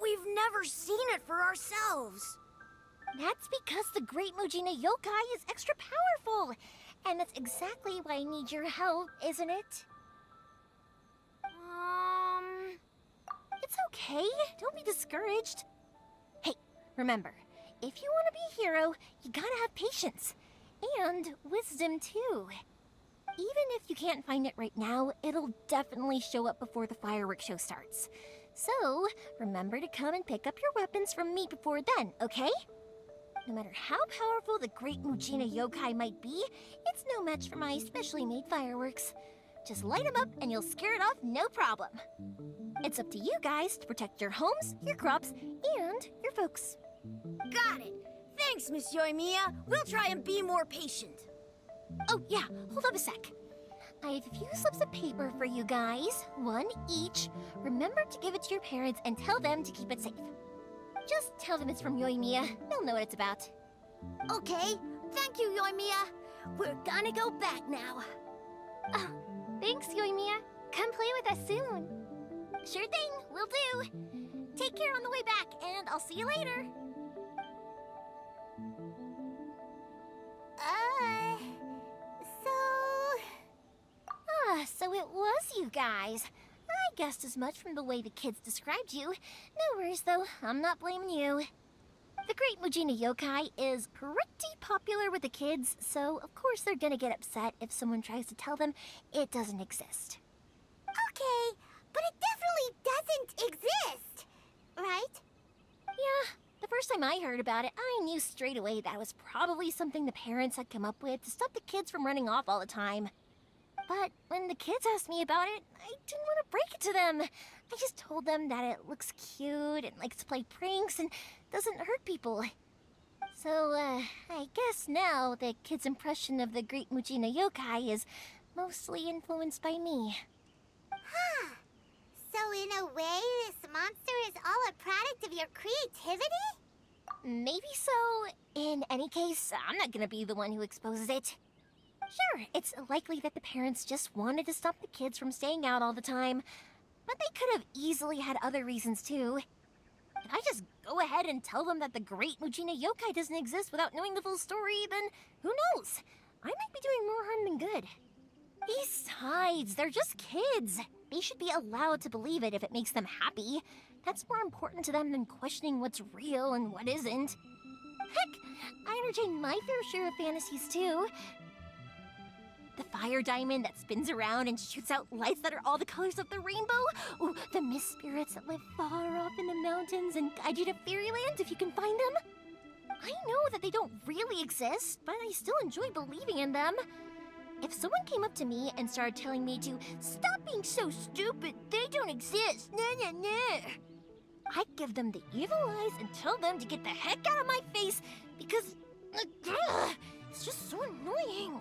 we've never seen it for ourselves. That's because the Great Mujina Yokai is extra powerful. And that's exactly why I need your help, isn't it? It's okay. Don't be discouraged. Hey, remember, if you want to be a hero, you gotta have patience. And wisdom, too. Even if you can't find it right now, it'll definitely show up before the fireworks show starts. So, remember to come and pick up your weapons from me before then, okay? No matter how powerful the Great Mujina Yokai might be, it's no match for my specially made fireworks. Just light them up and you'll scare it off no problem. It's up to you guys to protect your homes, your crops, and your folks. Got it. Thanks, Miss Yoimiya. We'll try and be more patient. Oh, yeah, hold up a sec. I have a few slips of paper for you guys, one each. Remember to give it to your parents and tell them to keep it safe. Just tell them it's from Yoimiya. They'll know what it's about. Okay, thank you, Yoimiya. We're gonna go back now. Oh, thanks, Yoimiya. Come play with us soon. Sure thing, will do. Take care on the way back, and I'll see you later. So it was you guys. I guessed as much from the way the kids described you. No worries, though. I'm not blaming you. The Great Mujina Yokai is pretty popular with the kids, so of course they're gonna get upset if someone tries to tell them it doesn't exist. Okay, but it definitely doesn't exist, right? Yeah, the first time I heard about it, I knew straight away that was probably something the parents had come up with to stop the kids from running off all the time. But when the kids asked me about it, I didn't want to break it to them. I just told them that it looks cute and likes to play pranks and doesn't hurt people. So, I guess now the kids' impression of the Great Mujina Yokai is mostly influenced by me. Huh. So in a way, this monster is all a product of your creativity? Maybe so. In any case, I'm not gonna be the one who exposes it. Sure, it's likely that the parents just wanted to stop the kids from staying out all the time, but they could have easily had other reasons too. If I just go ahead and tell them that the Great Mujina Yokai doesn't exist without knowing the full story, then who knows? I might be doing more harm than good. Besides, they're just kids. They should be allowed to believe it if it makes them happy. That's more important to them than questioning what's real and what isn't. Heck, I entertain my fair share of fantasies too. The fire diamond that spins around and shoots out lights that are all the colors of the rainbow. Ooh, the mist spirits that live far off in the mountains and guide you to fairyland if you can find them. I know that they don't really exist, but I still enjoy believing in them. If someone came up to me and started telling me to stop being so stupid, they don't exist, nah. I'd give them the evil eyes and tell them to get the heck out of my face because it's just so annoying.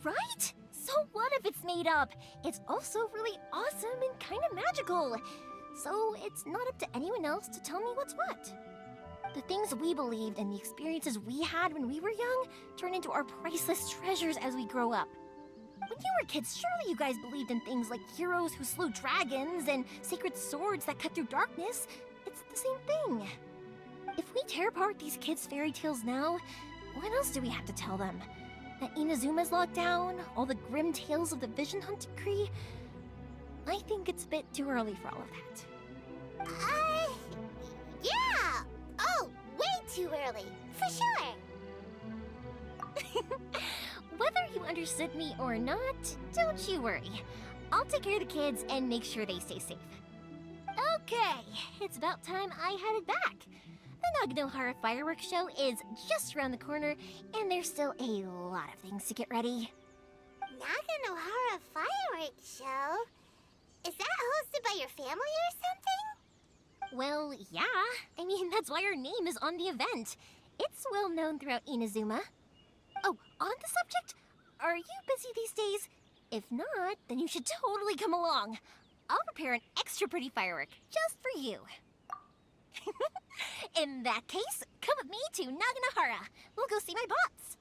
Right? So what if it's made up? It's also really awesome and kind of magical. So it's not up to anyone else to tell me what's what. The things we believed and the experiences we had when we were young turn into our priceless treasures as we grow up. When you were kids, surely you guys believed in things like heroes who slew dragons and sacred swords that cut through darkness. It's the same thing. If we tear apart these kids' fairy tales now, what else do we have to tell them? That Inazuma's locked down, all the grim tales of the Vision Hunt decree? I think it's a bit too early for all of that. Yeah! Oh, way too early, for sure! Whether you understood me or not, don't you worry. I'll take care of the kids and make sure they stay safe. Okay, it's about time I headed back. The Naganohara fireworks show is just around the corner, and there's still a lot of things to get ready. Naganohara fireworks show? Is that hosted by your family or something? Well, yeah. I mean, that's why our name is on the event. It's well known throughout Inazuma. Oh, on the subject, are you busy these days? If not, then you should totally come along. I'll prepare an extra pretty firework just for you. In that case, come with me to Naganohara. We'll go see my bots.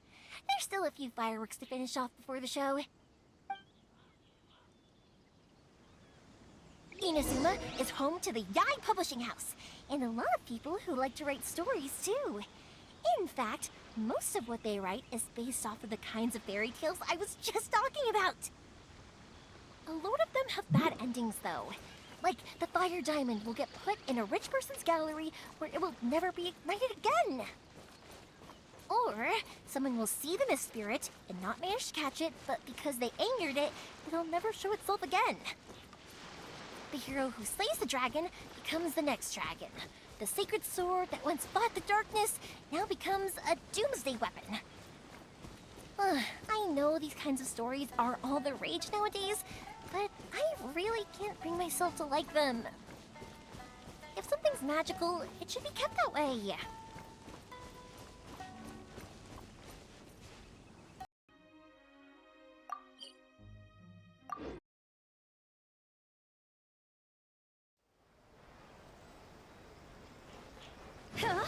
There's still a few fireworks to finish off before the show. Inazuma is home to the Yai Publishing House, and a lot of people who like to write stories too. In fact, most of what they write is based off of the kinds of fairy tales I was just talking about. A lot of them have bad endings though. Like, the fire diamond will get put in a rich person's gallery where it will never be ignited again. Or, someone will see the mist spirit and not manage to catch it, but because they angered it, it'll never show itself again. The hero who slays the dragon becomes the next dragon. The sacred sword that once fought the darkness now becomes a doomsday weapon. I know these kinds of stories are all the rage nowadays, but I really can't bring myself to like them. If something's magical, it should be kept that way. Huh?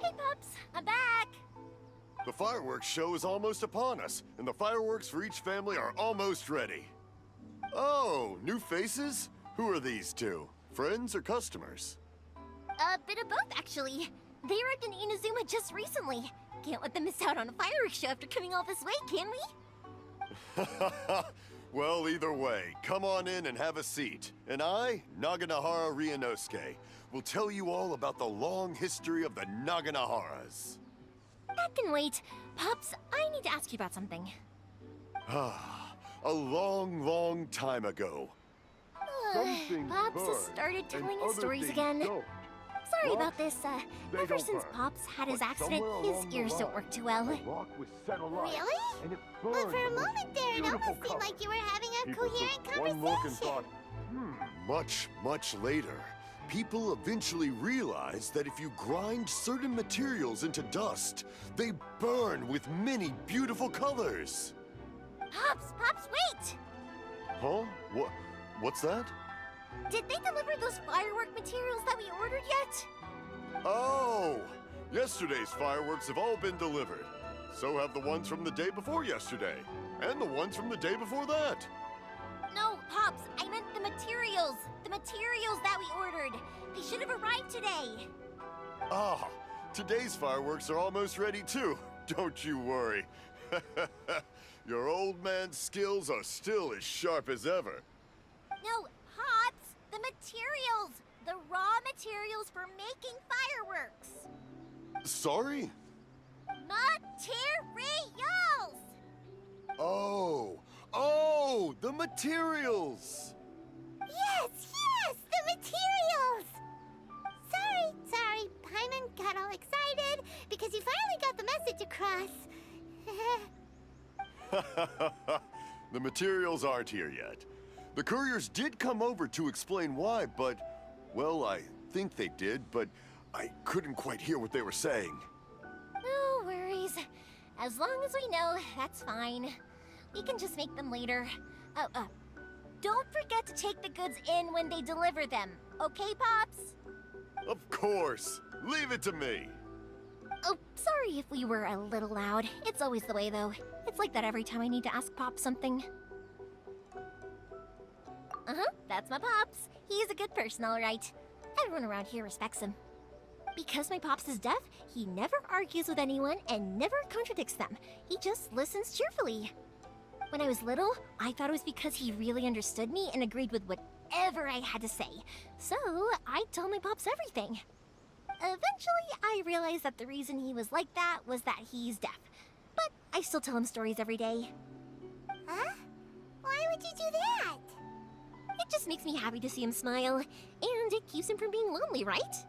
Hey, Pups! I'm back! The fireworks show is almost upon us, and the fireworks for each family are almost ready. Oh, new faces? Who are these two? Friends or customers? A bit of both, actually. They arrived in Inazuma just recently. Can't let them miss out on a fireworks show after coming all this way, can we? Well, either way, come on in and have a seat. And I, Naganahara Ryunosuke, will tell you all about the long history of the Naganaharas. That can wait. Pops, I need to ask you about something. A long, long time ago. Pops has started telling his stories again. Sorry about this. Ever since Pops had his accident, his ears don't work too well. Really? But for a moment there, it almost seemed like you were having a coherent conversation. Much, much later, people eventually realized that if you grind certain materials into dust, they burn with many beautiful colors. Pops, wait! Huh? What's that? Did they deliver those firework materials that we ordered yet? Oh! Yesterday's fireworks have all been delivered. So have the ones from the day before yesterday. And the ones from the day before that. No, Pops, I meant the materials. The materials that we ordered. They should have arrived today. Ah, today's fireworks are almost ready too. Don't you worry. Your old man's skills are still as sharp as ever. No, Pops, the materials. The raw materials for making fireworks. Sorry? Materials! Oh, the materials! Yes, the materials! Sorry, Paimon got all excited because you finally got the message across. The materials aren't here yet. The couriers did come over to explain why, but, well, I think they did, but I couldn't quite hear what they were saying. No worries. As long as we know, that's fine. We can just make them later. Don't forget to take the goods in when they deliver them. Okay, Pops? Of course. Leave it to me. Oh, sorry if we were a little loud. It's always the way, though. It's like that every time I need to ask Pop something. That's my Pops. He's a good person, all right. Everyone around here respects him. Because my Pops is deaf, he never argues with anyone and never contradicts them. He just listens cheerfully. When I was little, I thought it was because he really understood me and agreed with whatever I had to say. So, I told my Pops everything. Eventually, I realized that the reason he was like that was that he's deaf. But I still tell him stories every day. Huh? Why would you do that? It just makes me happy to see him smile, and it keeps him from being lonely, right?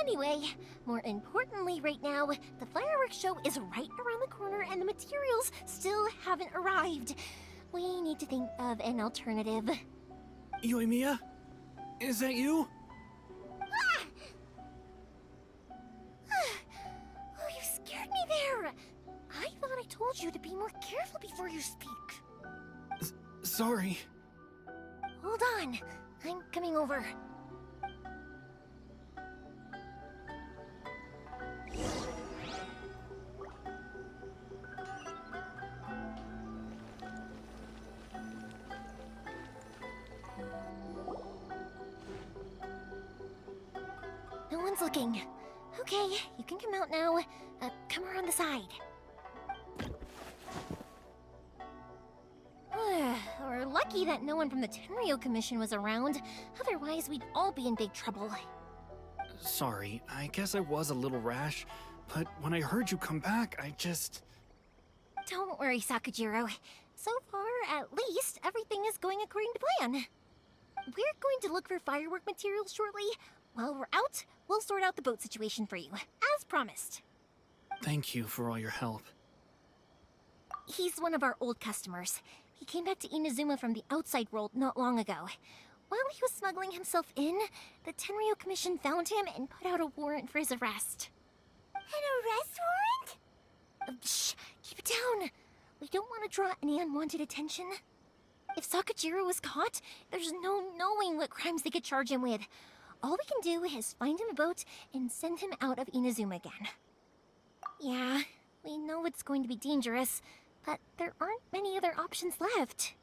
Anyway, more importantly right now, the fireworks show is right around the corner and the materials still haven't arrived. We need to think of an alternative. Yoimiya? Is that you? Oh, you scared me there! I thought I told you to be more careful before you speak. Sorry. Hold on. I'm coming over. No one's looking. Okay, you can come out now. Come around the side. We're lucky that no one from the Tenryo Commission was around. Otherwise, we'd all be in big trouble. Sorry, I guess I was a little rash, but when I heard you come back, I just... Don't worry, Sakujiro. So far, at least, everything is going according to plan. We're going to look for firework materials shortly. While we're out, we'll sort out the boat situation for you, as promised. Thank you for all your help. He's one of our old customers. He came back to Inazuma from the outside world not long ago. While he was smuggling himself in, the Tenryo Commission found him and put out a warrant for his arrest. An arrest warrant? Shh! Keep it down! We don't want to draw any unwanted attention. If Sakujiro was caught, there's no knowing what crimes they could charge him with. All we can do is find him a boat and send him out of Inazuma again. Yeah, we know it's going to be dangerous, but there aren't many other options left.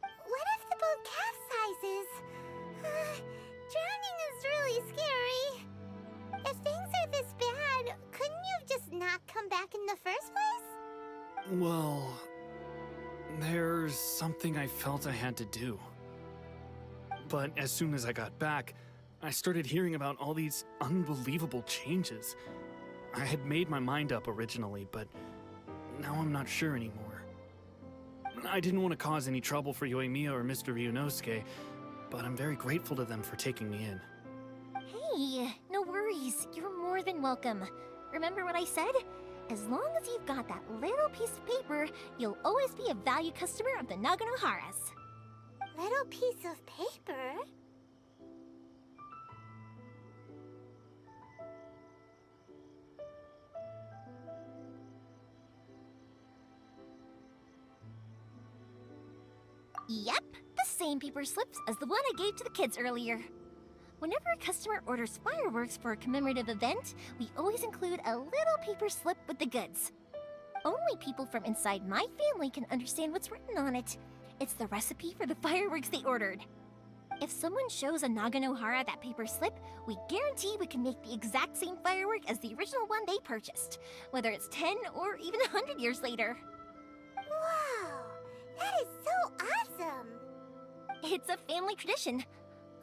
What if the boat capsizes? Drowning is really scary. If things are this bad, couldn't you have just not come back in the first place? Well, there's something I felt I had to do. But as soon as I got back, I started hearing about all these unbelievable changes. I had made my mind up originally, but now I'm not sure anymore. I didn't want to cause any trouble for Yoimiya or Mr. Ryunosuke, but I'm very grateful to them for taking me in. Hey, no worries. You're more than welcome. Remember what I said? As long as you've got that little piece of paper, you'll always be a valued customer of the Naganoharas. Little piece of paper? Yep, the same paper slips as the one I gave to the kids earlier. Whenever a customer orders fireworks for a commemorative event, we always include a little paper slip with the goods. Only people from inside my family can understand what's written on it. It's the recipe for the fireworks they ordered. If someone shows a Naganohara that paper slip, we guarantee we can make the exact same firework as the original one they purchased, whether it's 10 or even 100 years later. Wow, that is so awesome! It's a family tradition.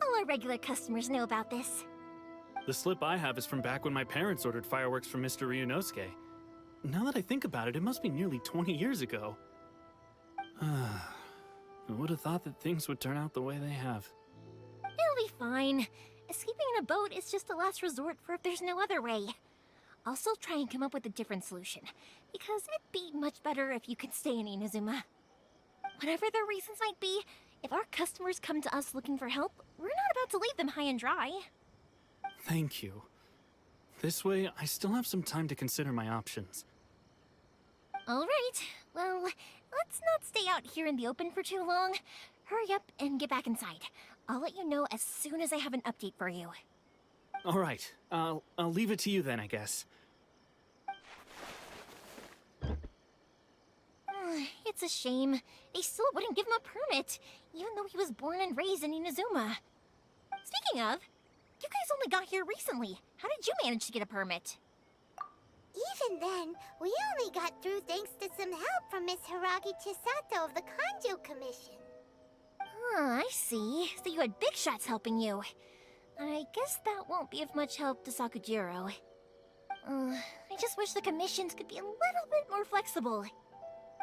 All our regular customers know about this. The slip I have is from back when my parents ordered fireworks from Mr. Ryunosuke. Now that I think about it, it must be nearly 20 years ago. I would have thought that things would turn out the way they have. It'll be fine. Escaping in a boat is just a last resort for if there's no other way. I'll still try and come up with a different solution, because it'd be much better if you could stay in Inazuma. Whatever their reasons might be, if our customers come to us looking for help, we're not about to leave them high and dry. Thank you. This way, I still have some time to consider my options. All right, well, let's not stay out here in the open for too long. Hurry up and get back inside. I'll let you know as soon as I have an update for you. All right, I'll leave it to you then, I guess. It's a shame. They still wouldn't give him a permit, even though he was born and raised in Inazuma. Speaking of, you guys only got here recently. How did you manage to get a permit? Even then, we only got through thanks to some help from Miss Hiragi Chisato of the Kanjo Commission. I see. So you had big shots helping you. I guess that won't be of much help to Sakujiro. I just wish the commissions could be a little bit more flexible.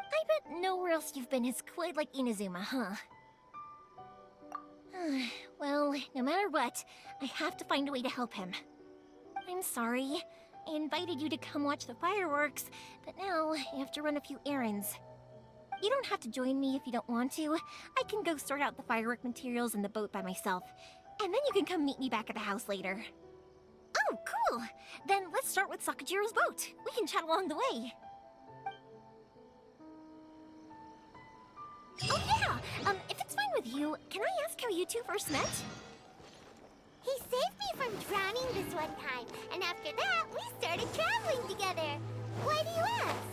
I bet nowhere else you've been is quite like Inazuma, huh? Well, no matter what, I have to find a way to help him. I'm sorry. I invited you to come watch the fireworks, but now I have to run a few errands. You don't have to join me if you don't want to. I can go sort out the firework materials in the boat by myself, and then you can come meet me back at the house later. Oh, cool! Then let's start with Sakujiro's boat. We can chat along the way. Oh yeah! If it's fine with you, can I ask how you two first met? He saved me from drowning this one time, and after that, we started traveling together. Why do you ask?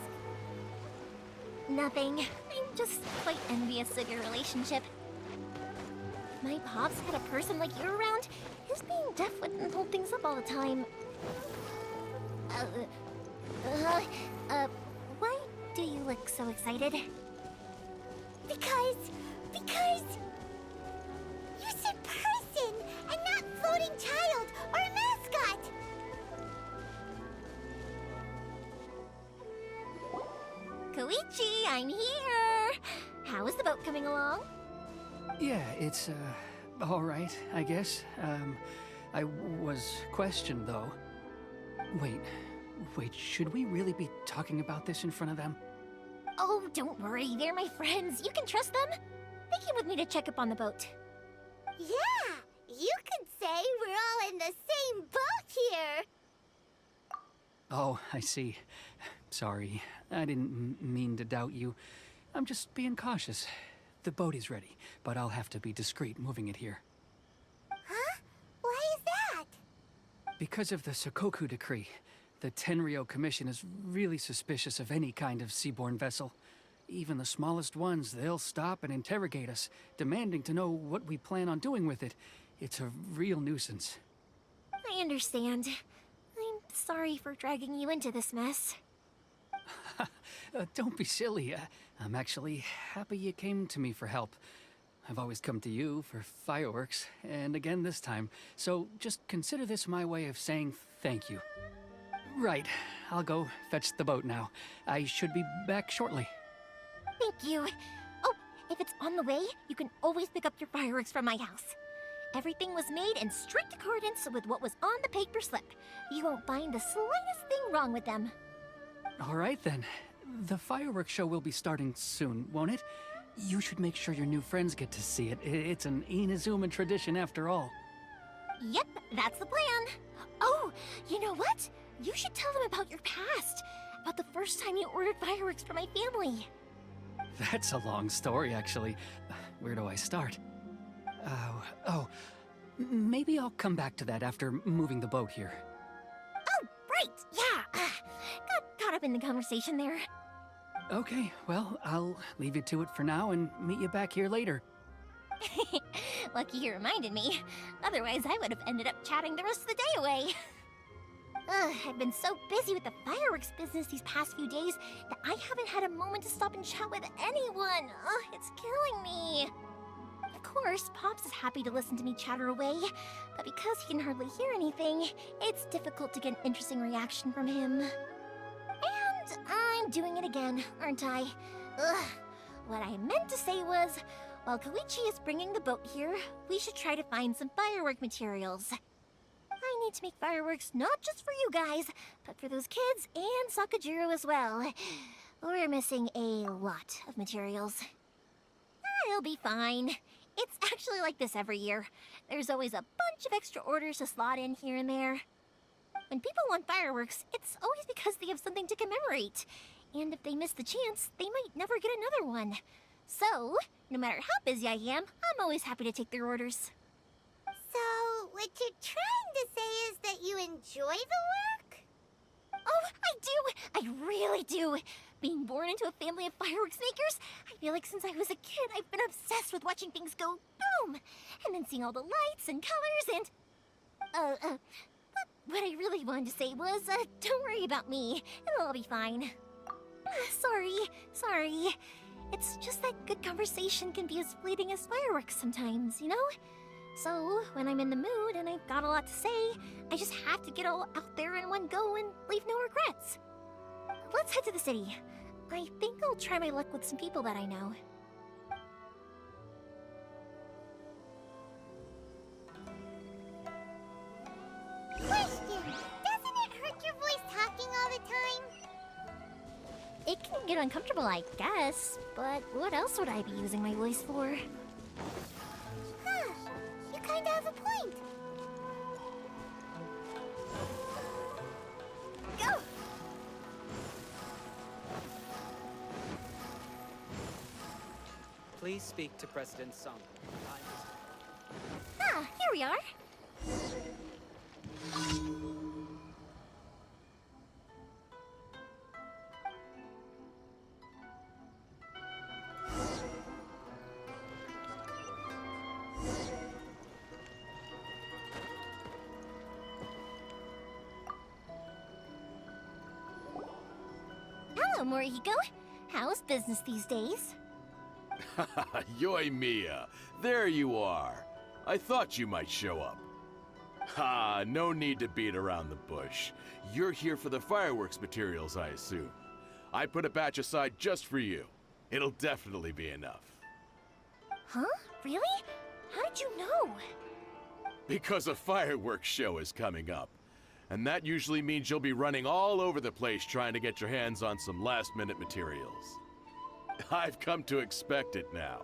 Nothing. I'm just quite envious of your relationship. If my pops had a person like you around, his being deaf wouldn't hold things up all the time. Why do you look so excited? Because you said person and not floating child or mascot. Koichi, I'm here! How is the boat coming along? Yeah, it's, all right, I guess. I was questioned, though. Wait, should we really be talking about this in front of them? Oh, don't worry, they're my friends. You can trust them. They came with me to check up on the boat. Yeah, you could say we're all in the same boat here. Oh, I see. Sorry, I didn't mean to doubt you. I'm just being cautious. The boat is ready, but I'll have to be discreet moving it here. Huh? Why is that? Because of the Sokoku decree, the Tenryou Commission is really suspicious of any kind of seaborne vessel. Even the smallest ones, they'll stop and interrogate us, demanding to know what we plan on doing with it. It's a real nuisance. I understand. I'm sorry for dragging you into this mess. Don't be silly. I'm actually happy you came to me for help. I've always come to you for fireworks, and again this time. So just consider this my way of saying thank you. Right, I'll go fetch the boat now. I should be back shortly. Thank you. Oh, if it's on the way, you can always pick up your fireworks from my house. Everything was made in strict accordance with what was on the paper slip. You won't find the slightest thing wrong with them. All right then. The fireworks show will be starting soon, won't it? You should make sure your new friends get to see it. It's an Inazuma tradition after all. Yep, that's the plan. Oh, you know what? You should tell them about your past. About the first time you ordered fireworks for my family. That's a long story, actually. Where do I start? Maybe I'll come back to that after moving the boat here. Oh, right, yeah. Got caught up in the conversation there. Okay, well, I'll leave you to it for now and meet you back here later. Lucky you reminded me. Otherwise, I would have ended up chatting the rest of the day away. I've been so busy with the fireworks business these past few days that I haven't had a moment to stop and chat with anyone. It's killing me. Of course, Pops is happy to listen to me chatter away, but because he can hardly hear anything, it's difficult to get an interesting reaction from him. And I'm doing it again, aren't I? What I meant to say was, while Koichi is bringing the boat here, we should try to find some firework materials. I need to make fireworks not just for you guys, but for those kids and Sakajiro as well. We're missing a lot of materials. It'll be fine. It's actually like this every year. There's always a bunch of extra orders to slot in here and there. When people want fireworks, it's always because they have something to commemorate. And if they miss the chance, they might never get another one. So, no matter how busy I am, I'm always happy to take their orders. So, what you're trying to say is that you enjoy the work? Oh, I do! I really do! Being born into a family of fireworks makers, I feel like since I was a kid, I've been obsessed with watching things go boom! And then seeing all the lights and colors and... What I really wanted to say was, don't worry about me. It'll all be fine. Sorry. It's just that good conversation can be as fleeting as fireworks sometimes, you know? So, when I'm in the mood and I've got a lot to say, I just have to get all out there in one go and leave no regrets. Let's head to the city. I think I'll try my luck with some people that I know. Question! Doesn't it hurt your voice talking all the time? It can get uncomfortable, I guess, but what else would I be using my voice for? Huh. You kinda have a point. Go! Please Please speak to President Sung. Ah, here we are. Hello, Morihiko. How's business these days? Yoimiya, there you are. I thought you might show up. Ha, no need to beat around the bush. You're here for the fireworks materials, I assume. I put a batch aside just for you. It'll definitely be enough. Huh? Really? How did you know? Because a fireworks show is coming up. And that usually means you'll be running all over the place trying to get your hands on some last-minute materials. I've come to expect it now.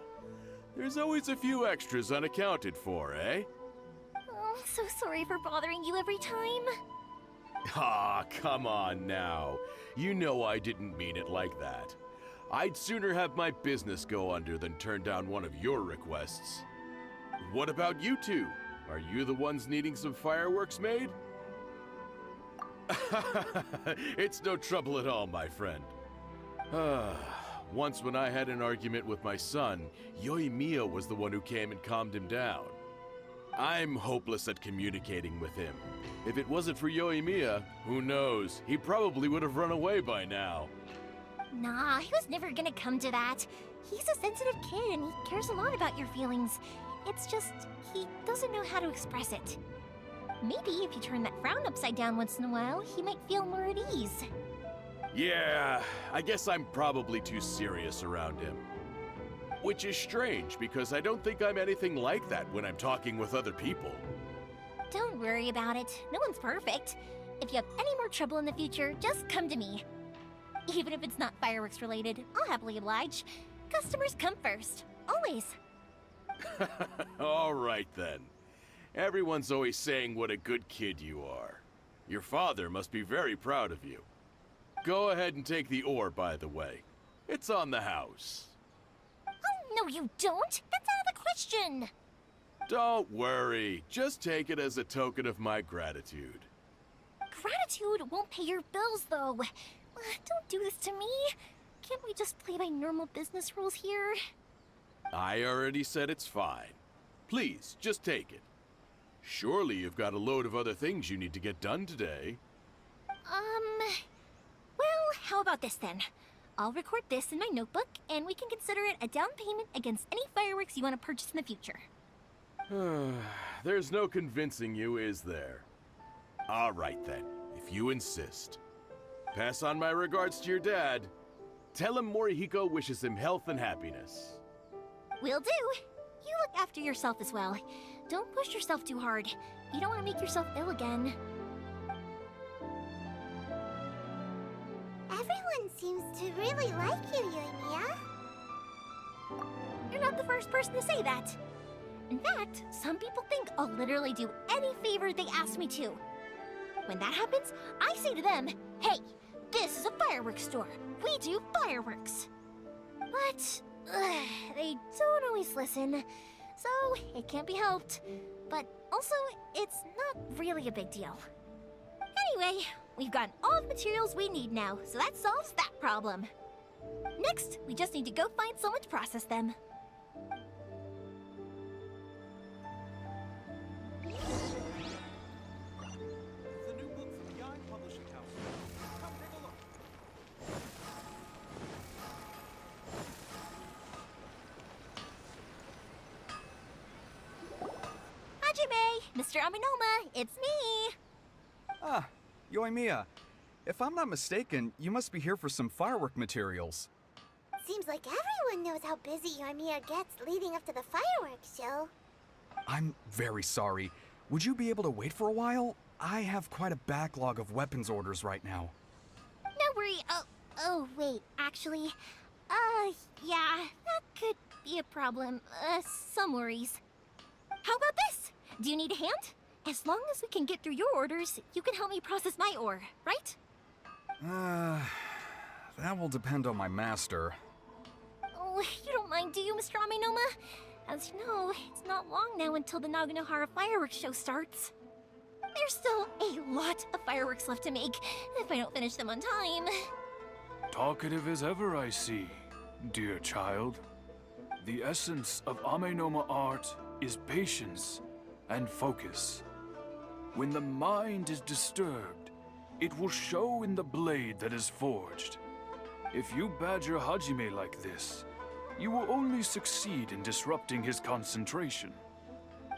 There's always a few extras unaccounted for, eh? Oh, I'm so sorry for bothering you every time. Ah, come on now. You know I didn't mean it like that. I'd sooner have my business go under than turn down one of your requests. What about you two? Are you the ones needing some fireworks made? It's no trouble at all, my friend. Once when I had an argument with my son, Yoimiya was the one who came and calmed him down. I'm hopeless at communicating with him. If it wasn't for Yoimiya, who knows, he probably would have run away by now. Nah, he was never gonna come to that. He's a sensitive kid and he cares a lot about your feelings. It's just, he doesn't know how to express it. Maybe if you turn that frown upside down once in a while, he might feel more at ease. Yeah, I guess I'm probably too serious around him. Which is strange, because I don't think I'm anything like that when I'm talking with other people. Don't worry about it. No one's perfect. If you have any more trouble in the future, just come to me. Even if it's not fireworks related, I'll happily oblige. Customers come first. Always. All right then. Everyone's always saying what a good kid you are. Your father must be very proud of you. Go ahead and take the ore, by the way. It's on the house. Oh, no you don't! That's out of the question! Don't worry. Just take it as a token of my gratitude. Gratitude won't pay your bills, though. Don't do this to me. Can't we just play by normal business rules here? I already said it's fine. Please, just take it. Surely you've got a load of other things you need to get done today. Well, how about this then? I'll record this in my notebook, and we can consider it a down payment against any fireworks you want to purchase in the future. There's no convincing you, is there? All right then, if you insist. Pass on my regards to your dad. Tell him Morihiko wishes him health and happiness. Will do. You look after yourself as well. Don't push yourself too hard. You don't want to make yourself ill again. Everyone seems to really like you, Yoimiya. You're not the first person to say that. In fact, some people think I'll literally do any favor they ask me to. When that happens, I say to them, hey, this is a fireworks store. We do fireworks. But they don't always listen, so it can't be helped. But also, it's not really a big deal. Anyway, we've got all the materials we need now, so that solves that problem. Next, we just need to go find someone to process them. The new book from Young Publishing House. Come take a look. Hajime! Mr. Aminoma, it's me! Ah, Yoimiya. If I'm not mistaken, you must be here for some firework materials. Seems like everyone knows how busy Yoimiya gets leading up to the fireworks show. I'm very sorry. Would you be able to wait for a while? I have quite a backlog of weapons orders right now. No worry. Oh, wait, actually, yeah, that could be a problem. Some worries. How about this? Do you need a hand? As long as we can get through your orders, you can help me process my ore, right? That will depend on my master. Oh, you don't mind mind, do you, Mr. Amenoma? As you know, it's not long now until the Naganohara fireworks show starts. There's still a lot of fireworks left to make if I don't finish them on time. Talkative as ever, I see, dear child. The essence of Amenoma art is patience and focus. When the mind is disturbed, it will show in the blade that is forged. If you badger Hajime like this, you will only succeed in disrupting his concentration.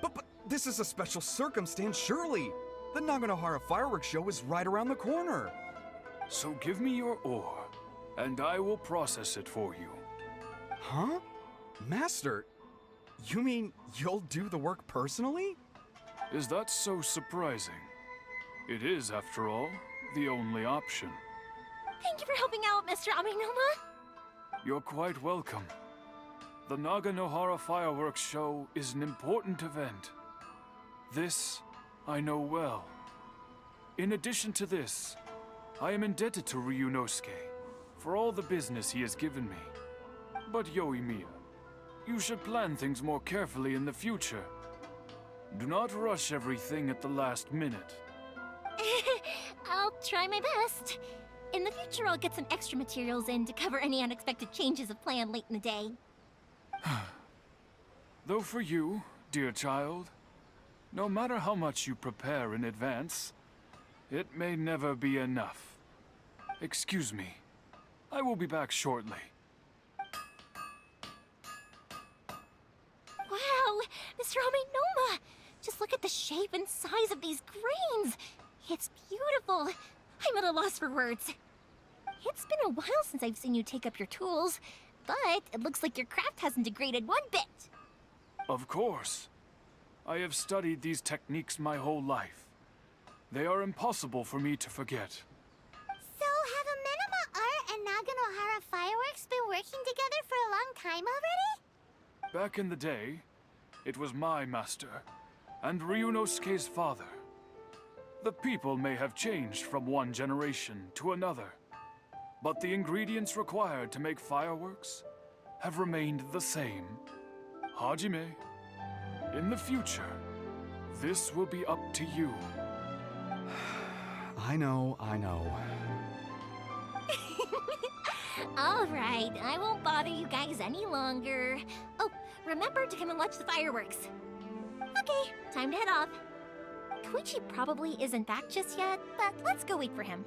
But this is a special circumstance, surely. The Naganohara fireworks show is right around the corner. So give me your ore, and I will process it for you. Huh? Master, you mean you'll do the work personally? Is that so surprising? It is, after all, the only option. Thank you for helping out, Mr. Amenoma. You're quite welcome. The Naganohara fireworks show is an important event. This I know well. In addition to this, I am indebted to Ryunosuke for all the business he has given me. But Yoimiya, you should plan things more carefully in the future. Do not rush everything at the last minute. I'll try my best. In the future, I'll get some extra materials in to cover any unexpected changes of plan late in the day. Though for you, dear child, no matter how much you prepare in advance, it may never be enough. Excuse me. I will be back shortly. Wow, Mr. Amenoma! Just look at the shape and size of these grains! It's beautiful! I'm at a loss for words. It's been a while since I've seen you take up your tools, but it looks like your craft hasn't degraded one bit. Of course. I have studied these techniques my whole life. They are impossible for me to forget. So, have Amenoma Art and Naganohara Fireworks been working together for a long time already? Back in the day, it was my master, and Ryunosuke's father. The people may have changed from one generation to another, but the ingredients required to make fireworks have remained the same. Hajime, in the future, this will be up to you. I know. All right, I won't bother you guys any longer. Oh, remember to come and watch the fireworks. Okay, time to head off. Koichi probably isn't back just yet, but let's go wait for him.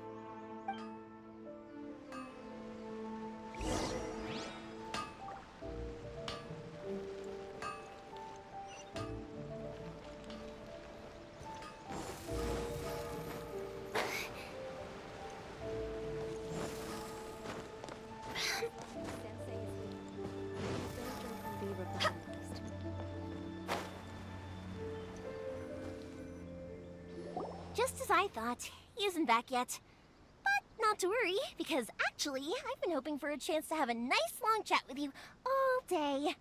Just as I thought, he isn't back yet. But not to worry, because actually, I've been hoping for a chance to have a nice long chat with you all day.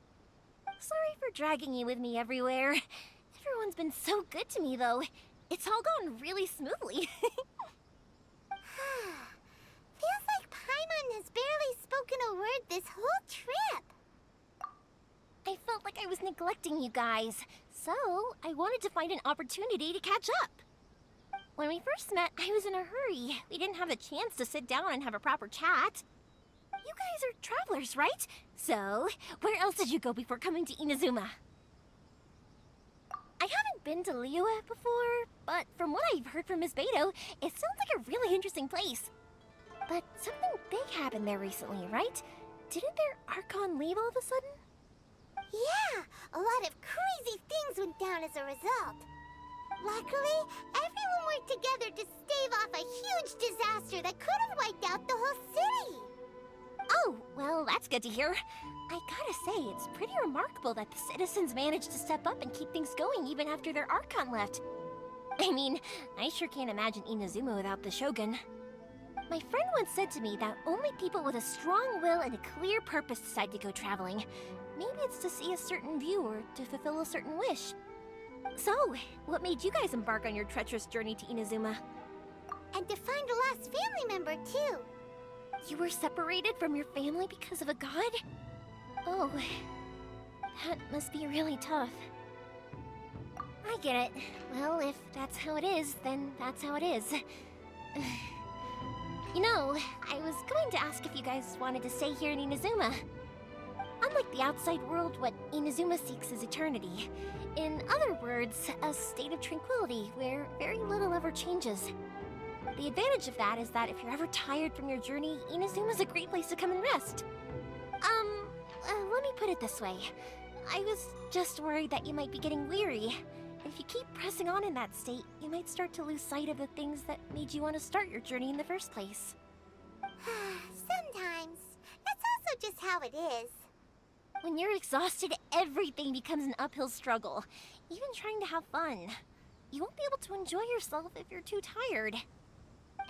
Sorry for dragging you with me everywhere. Everyone's been so good to me, though. It's all gone really smoothly. Feels like Paimon has barely spoken a word this whole trip. I felt like I was neglecting you guys, so I wanted to find an opportunity to catch up. When we first met, I was in a hurry. We didn't have a chance to sit down and have a proper chat. You guys are travelers, right? So, where else did you go before coming to Inazuma? I haven't been to Liyue before, but from what I've heard from Miss Beto, it sounds like a really interesting place. But something big happened there recently, right? Didn't their Archon leave all of a sudden? Yeah, a lot of crazy things went down as a result. Luckily, everyone worked together to stave off a huge disaster that could have wiped out the whole city. Oh, well, that's good to hear. I gotta say, it's pretty remarkable that the citizens managed to step up and keep things going even after their Archon left. I mean, I sure can't imagine Inazuma without the Shogun. My friend once said to me that only people with a strong will and a clear purpose decide to go traveling. Maybe it's to see a certain view or to fulfill a certain wish. So, what made you guys embark on your treacherous journey to Inazuma? And to find a lost family member, too. You were separated from your family because of a god? Oh, that must be really tough. I get it. Well, if that's how it is, then that's how it is. You know, I was going to ask if you guys wanted to stay here in Inazuma. Unlike the outside world, what Inazuma seeks is eternity. In other words, a state of tranquility where very little ever changes. The advantage of that is that if you're ever tired from your journey, Inazuma's a great place to come and rest. Let me put it this way. I was just worried that you might be getting weary. If you keep pressing on in that state, you might start to lose sight of the things that made you want to start your journey in the first place. Sometimes. That's also just how it is. When you're exhausted, everything becomes an uphill struggle. Even trying to have fun. You won't be able to enjoy yourself if you're too tired.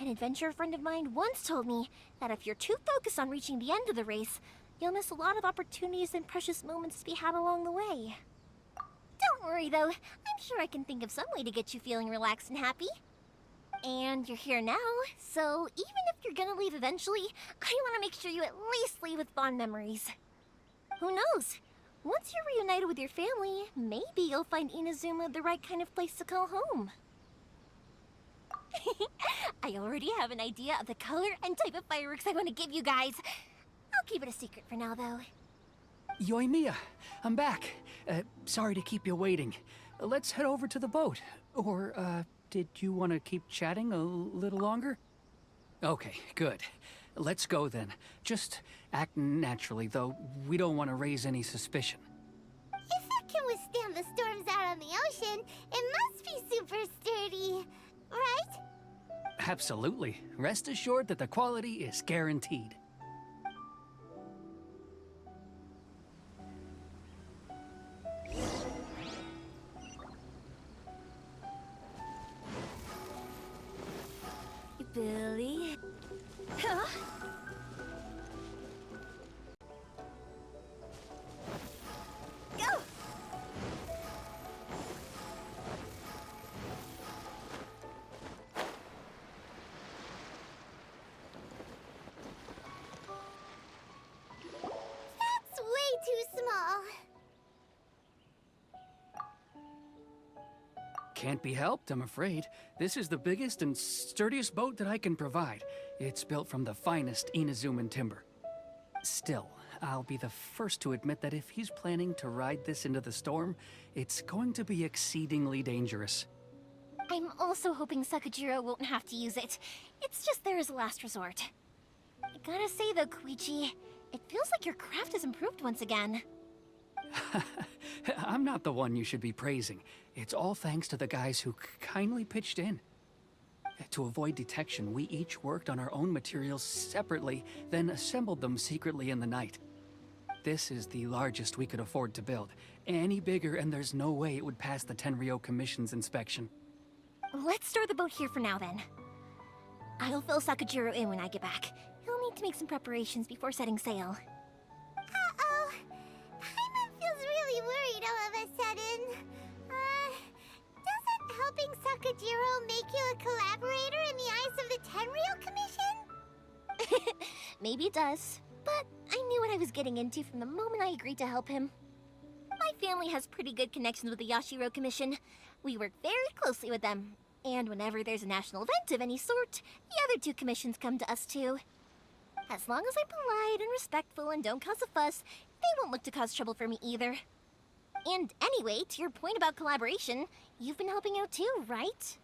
An adventurer friend of mine once told me that if you're too focused on reaching the end of the race, you'll miss a lot of opportunities and precious moments to be had along the way. Don't worry though, I'm sure I can think of some way to get you feeling relaxed and happy. And you're here now, so even if you're gonna leave eventually, I want to make sure you at least leave with fond memories. Who knows? Once you're reunited with your family, maybe you'll find Inazuma the right kind of place to call home. I already have an idea of the color and type of fireworks I want to give you guys. I'll keep it a secret for now, though. Yoimiya, I'm back. Sorry to keep you waiting. Let's head over to the boat. Or, did you want to keep chatting a little longer? Okay, good. Let's go then. Just act naturally, though. We don't want to raise any suspicion. If it can withstand the storms out on the ocean, it must be super sturdy, right? Absolutely. Rest assured that the quality is guaranteed. Billy? Huh? Go! That's way too small. Can't be helped, I'm afraid. This is the biggest and sturdiest boat that I can provide. It's built from the finest Inazuman timber. Still, I'll be the first to admit that if he's planning to ride this into the storm, it's going to be exceedingly dangerous. I'm also hoping Sakajiro won't have to use it. It's just there as a last resort. I gotta say though, Koichi, it feels like your craft has improved once again. I'm not the one you should be praising. It's all thanks to the guys who kindly pitched in. To avoid detection, we each worked on our own materials separately, then assembled them secretly in the night. This is the largest we could afford to build. Any bigger and there's no way it would pass the Tenryou Commission's inspection. Let's store the boat here for now then. I'll fill Sakajiro in when I get back. He'll need to make some preparations before setting sail. Uh-oh. Paimon feels really worried all of a sudden. Doesn't helping Sakajiro make you a collaborator in the eyes of the Tenryou Commission? Maybe it does, but I knew what I was getting into from the moment I agreed to help him. My family has pretty good connections with the Yashiro Commission. We work very closely with them, and whenever there's a national event of any sort, the other two commissions come to us too. As long as I'm polite and respectful and don't cause a fuss, they won't look to cause trouble for me either. And anyway, to your point about collaboration, you've been helping out too, right?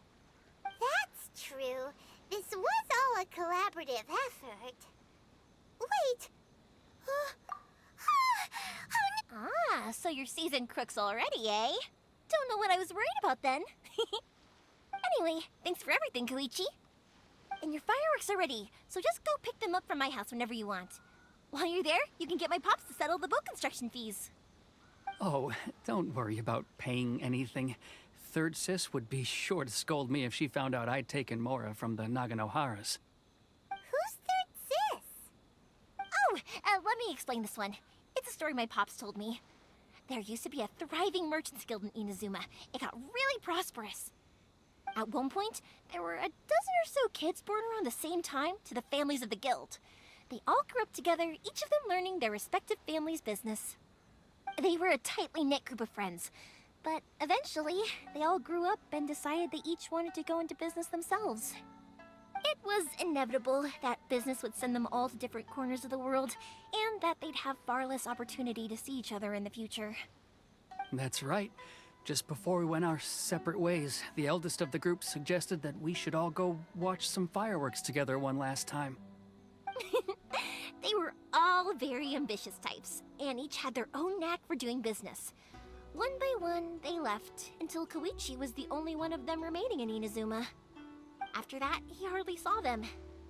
That's true. This was all a collaborative effort. Wait. Ah, so you're seasoned crooks already, eh? Don't know what I was worried about then. Anyway, thanks for everything, Koichi. And your fireworks are ready, so just go pick them up from my house whenever you want. While you're there, you can get my pops to settle the boat construction fees. Oh, don't worry about paying anything. Third Sis would be sure to scold me if she found out I'd taken Mora from the Naganoharas. Who's Third Sis? Oh, let me explain this one. It's a story my pops told me. There used to be a thriving merchants guild in Inazuma. It got really prosperous. At one point, there were a dozen or so kids born around the same time to the families of the guild. They all grew up together, each of them learning their respective family's business. They were a tightly knit group of friends, but eventually, they all grew up and decided they each wanted to go into business themselves. It was inevitable that business would send them all to different corners of the world, and that they'd have far less opportunity to see each other in the future. That's right. Just before we went our separate ways, the eldest of the group suggested that we should all go watch some fireworks together one last time. They were all very ambitious types, and each had their own knack for doing business. One by one, they left, until Koichi was the only one of them remaining in Inazuma. After that, he hardly saw them.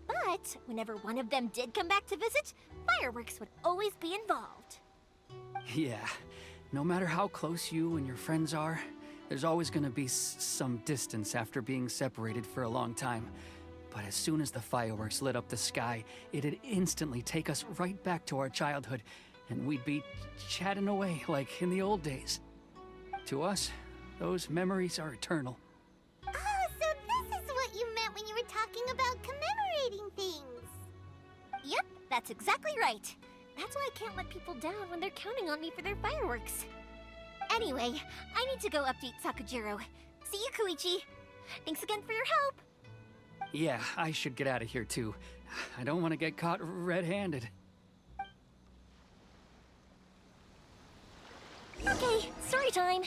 But whenever one of them did come back to visit, fireworks would always be involved. Yeah, no matter how close you and your friends are, there's always gonna be some distance after being separated for a long time. But as soon as the fireworks lit up the sky, it'd instantly take us right back to our childhood, and we'd be chatting away like in the old days. To us, those memories are eternal. Oh, so this is what you meant when you were talking about commemorating things. Yep, that's exactly right. That's why I can't let people down when they're counting on me for their fireworks. Anyway, I need to go update Sakujiro. See you, Koichi. Thanks again for your help. Yeah, I should get out of here too. I don't want to get caught red-handed. Okay, story time.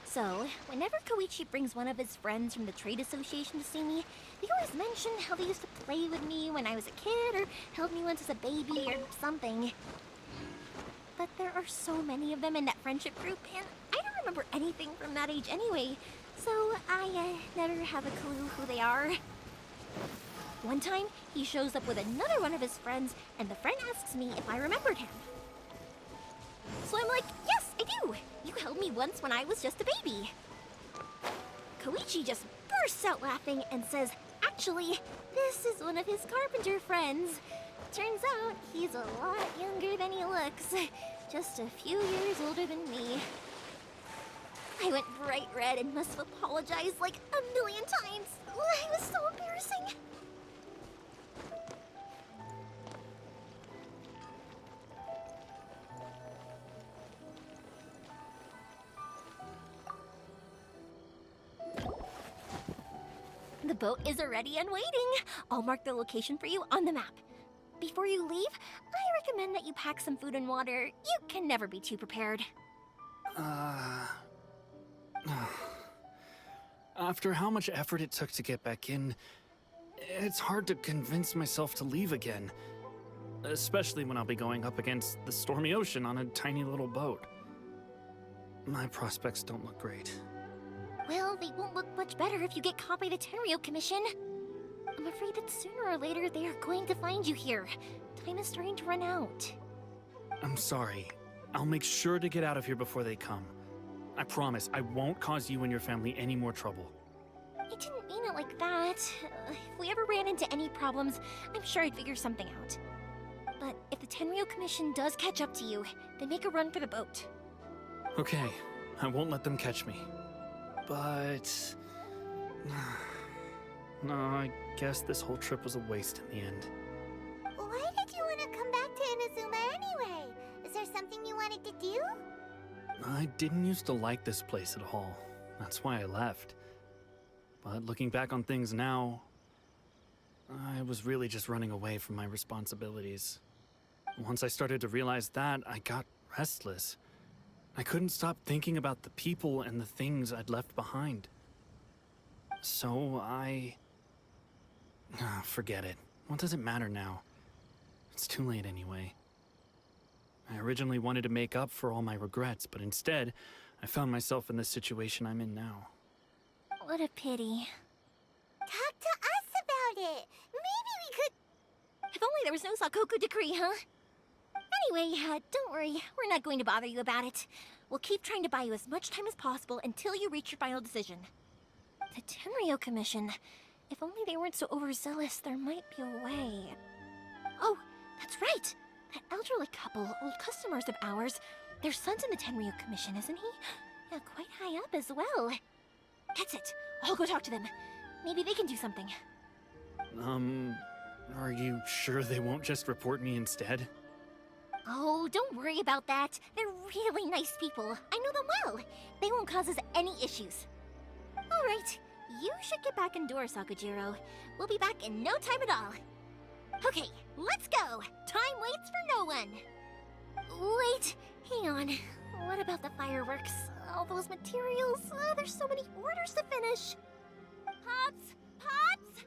So, whenever Koichi brings one of his friends from the trade association to see me, they always mention how they used to play with me when I was a kid, or held me once as a baby, or something. But there are so many of them in that friendship group, and I don't remember anything from that age anyway, so I never have a clue who they are. One time, he shows up with another one of his friends, and the friend asks me if I remembered him. So I'm like, yes, I do! You held me once when I was just a baby. Koichi just bursts out laughing and says, actually, this is one of his carpenter friends. Turns out, he's a lot younger than he looks. Just a few years older than me. I went bright red and must have apologized like a million times. It was so embarrassing. The boat is ready and waiting. I'll mark the location for you on the map. Before you leave, I recommend that you pack some food and water. You can never be too prepared. After how much effort it took to get back in, it's hard to convince myself to leave again. Especially when I'll be going up against the stormy ocean on a tiny little boat. My prospects don't look great. Well, they won't look much better if you get caught by the Tenryou Commission. I'm afraid that sooner or later they are going to find you here. Time is starting to run out. I'm sorry. I'll make sure to get out of here before they come. I promise I won't cause you and your family any more trouble. I didn't mean it like that. If we ever ran into any problems, I'm sure I'd figure something out. But if the Tenryou Commission does catch up to you, then make a run for the boat. Okay, I won't let them catch me. But... no, I guess this whole trip was a waste in the end. Why did you want to come back to Inazuma anyway? Is there something you wanted to do? I didn't used to like this place at all. That's why I left. But looking back on things now, I was really just running away from my responsibilities. Once I started to realize that, I got restless. I couldn't stop thinking about the people and the things I'd left behind. So forget it. What does it matter now? It's too late anyway. I originally wanted to make up for all my regrets, but instead, I found myself in the situation I'm in now. What a pity. Talk to us about it. Maybe we could... If only there was no Sakoku decree, huh? Anyway, don't worry. We're not going to bother you about it. We'll keep trying to buy you as much time as possible until you reach your final decision. The Tenryou Commission. If only they weren't so overzealous, there might be a way. Oh, that's right! That elderly couple, old customers of ours, their son's in the Tenryou Commission, isn't he? Yeah, quite high up as well. That's it. I'll go talk to them. Maybe they can do something. Are you sure they won't just report me instead? Oh, don't worry about that. They're really nice people. I know them well. They won't cause us any issues. All right, you should get back indoors, Sakujiro. We'll be back in no time at all. Okay, let's go. Time waits for no one. Wait, hang on. What about the fireworks? All those materials? There's so many orders to finish. Pops? Pops?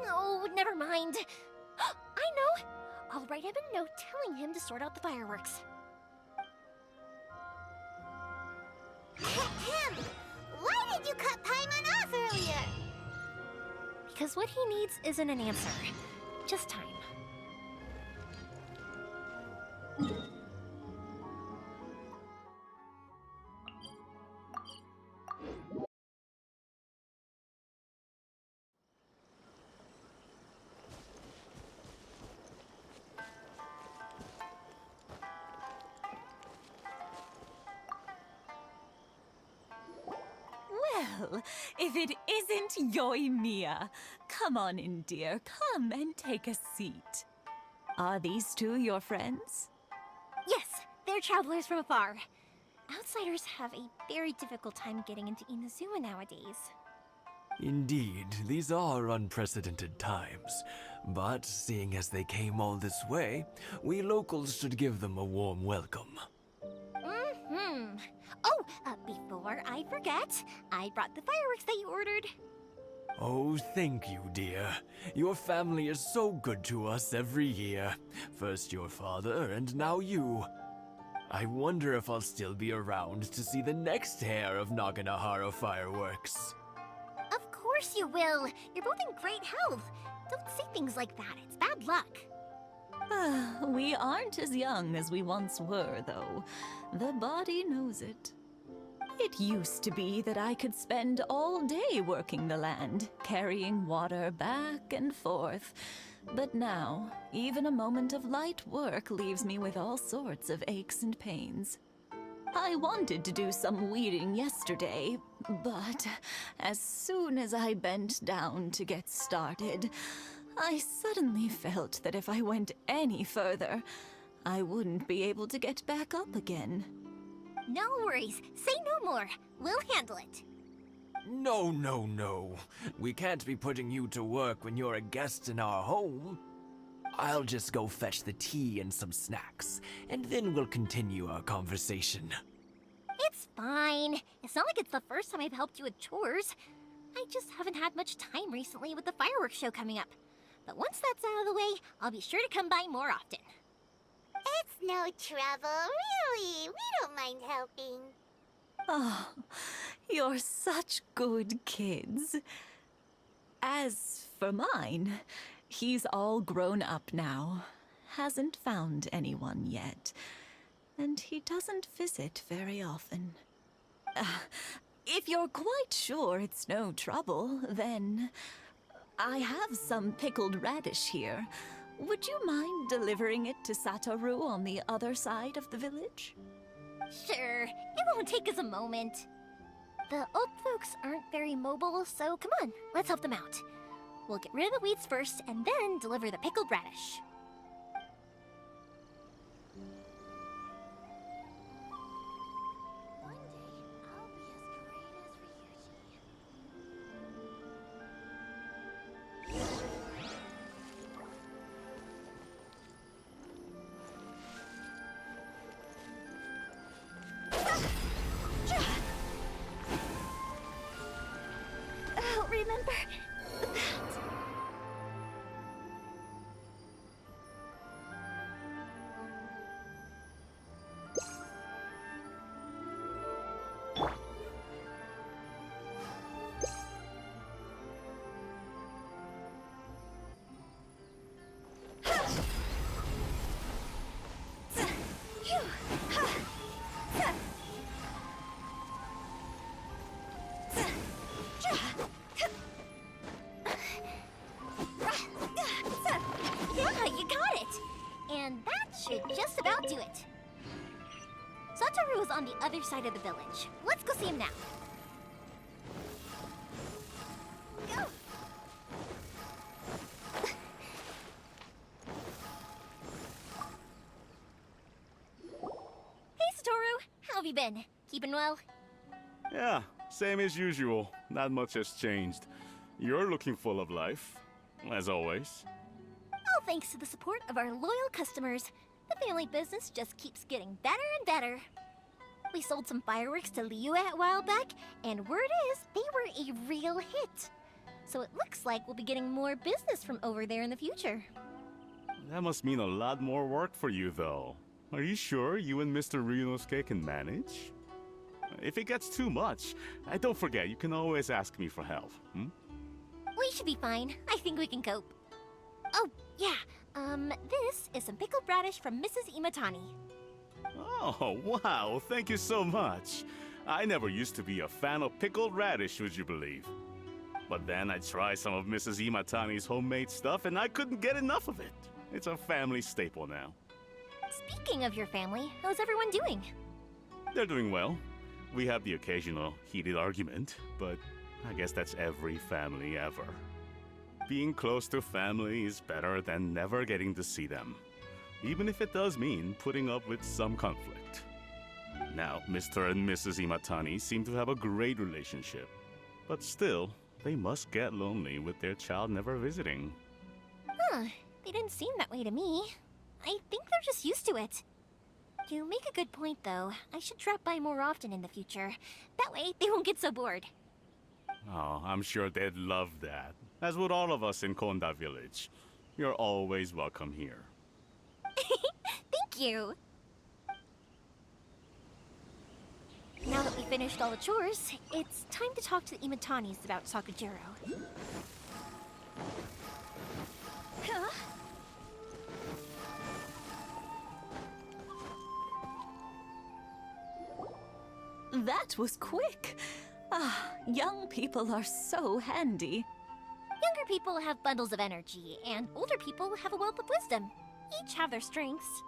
No, never mind. I know. I'll write him a note telling him to sort out the fireworks. Why did you cut Paimon off earlier? Because what he needs isn't an answer, just time. Well, if it isn't Yoimiya. Come on in, dear. Come and take a seat. Are these two your friends? Yes, they're travelers from afar. Outsiders have a very difficult time getting into Inazuma nowadays. Indeed, these are unprecedented times. But seeing as they came all this way, we locals should give them a warm welcome. Oh, before I forget, I brought the fireworks that you ordered. Oh, thank you, dear. Your family is so good to us every year. First your father, and now you. I wonder if I'll still be around to see the next hair of Naganohara fireworks. Of course you will. You're both in great health. Don't say things like that. It's bad luck. We aren't as young as we once were, though. The body knows it. It used to be that I could spend all day working the land, carrying water back and forth. But now, even a moment of light work leaves me with all sorts of aches and pains. I wanted to do some weeding yesterday, but as soon as I bent down to get started, I suddenly felt that if I went any further, I wouldn't be able to get back up again. No worries. Say no more. We'll handle it. No, no, no. We can't be putting you to work when you're a guest in our home. I'll just go fetch the tea and some snacks, and then we'll continue our conversation. It's fine. It's not like it's the first time I've helped you with chores. I just haven't had much time recently with the fireworks show coming up. But once that's out of the way, I'll be sure to come by more often. It's no trouble, really. We don't mind helping. Oh, you're such good kids. As for mine, he's all grown up now. Hasn't found anyone yet. And he doesn't visit very often. If you're quite sure it's no trouble, then I have some pickled radish here. Would you mind delivering it to Satoru on the other side of the village? Sure, it won't take us a moment. The old folks aren't very mobile, so come on, let's help them out. We'll get rid of the weeds first, and then deliver the pickled radish. One day, I'll be as great as I'll remember that. Yeah, you got it! And that should just about do it. Satoru is on the other side of the village. Let's go see him now. Go! you been? Keeping well? Yeah, same as usual. Not much has changed. You're looking full of life, as always. All thanks to the support of our loyal customers. The family business just keeps getting better and better. We sold some fireworks to Liu a while back, and word is they were a real hit. So it looks like we'll be getting more business from over there in the future. That must mean a lot more work for you, though. Are you sure you and Mr. Ryunosuke can manage? If it gets too much, don't forget, you can always ask me for help, We should be fine. I think we can cope. Oh, yeah. This is some pickled radish from Mrs. Imatani. Oh, wow, thank you so much. I never used to be a fan of pickled radish, would you believe? But then I tried some of Mrs. Imatani's homemade stuff and I couldn't get enough of it. It's a family staple now. Speaking of your family, how's everyone doing? They're doing well. We have the occasional heated argument, but I guess that's every family ever. Being close to family is better than never getting to see them, even if it does mean putting up with some conflict. Now, Mr. and Mrs. Imatani seem to have a great relationship, but still, they must get lonely with their child never visiting. Huh, they didn't seem that way to me. I think they're just used to it. You make a good point, though. I should drop by more often in the future. That way, they won't get so bored. Oh, I'm sure they'd love that, as would all of us in Konda Village. You're always welcome here. Thank you! Now that we finished all the chores, it's time to talk to the Imatanis about Sakujiro. Huh? That was quick. Ah, young people are so handy. Younger people have bundles of energy, and older people have a wealth of wisdom. Each have their strengths.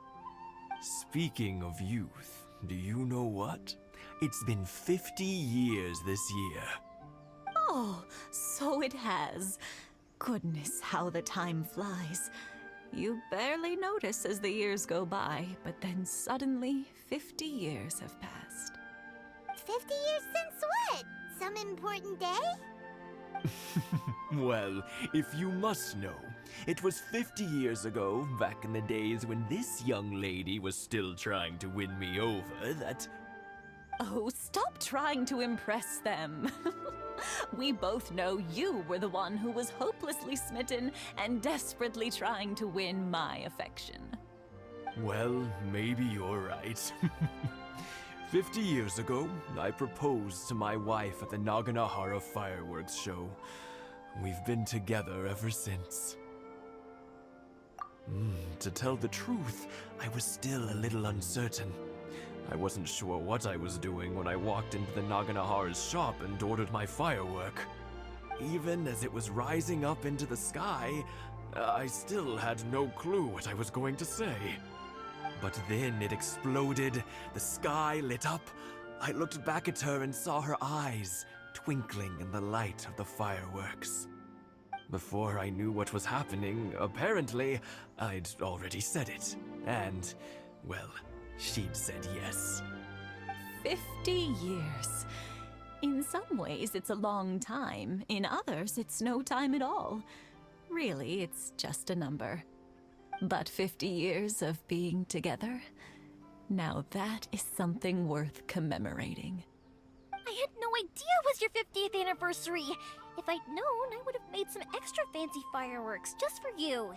Speaking of youth, do you know what? It's been 50 years this year. Oh, so it has. Goodness, how the time flies. You barely notice as the years go by, but then suddenly 50 years have passed. 50 years since what? Some important day? Well, if you must know, it was 50 years ago, back in the days when this young lady was still trying to win me over, that... Oh, stop trying to impress them. We both know you were the one who was hopelessly smitten and desperately trying to win my affection. Well, maybe you're right. 50 years ago, I proposed to my wife at the Naganohara fireworks show. We've been together ever since. To tell the truth, I was still a little uncertain. I wasn't sure what I was doing when I walked into the Naganohara's shop and ordered my firework. Even as it was rising up into the sky, I still had no clue what I was going to say. But then it exploded, the sky lit up. I looked back at her and saw her eyes twinkling in the light of the fireworks. Before I knew what was happening, apparently, I'd already said it. And, well, she'd said yes. 50 years. In some ways, it's a long time. In others, it's no time at all. Really, it's just a number. But 50 years of being together, now that is something worth commemorating. I had no idea it was your 50th anniversary. If I'd known, I would have made some extra fancy fireworks just for you.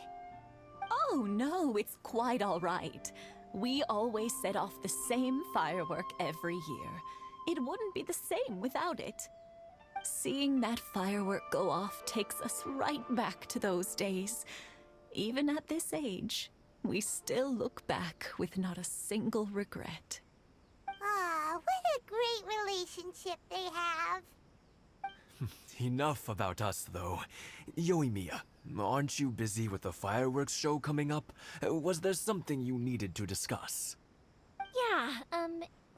Oh no, it's quite all right. We always set off the same firework every year. It wouldn't be the same without it. Seeing that firework go off takes us right back to those days. Even at this age, we still look back with not a single regret. Ah, what a great relationship they have. Enough about us, though. Yoimiya, aren't you busy with the fireworks show coming up? Was there something you needed to discuss? Yeah,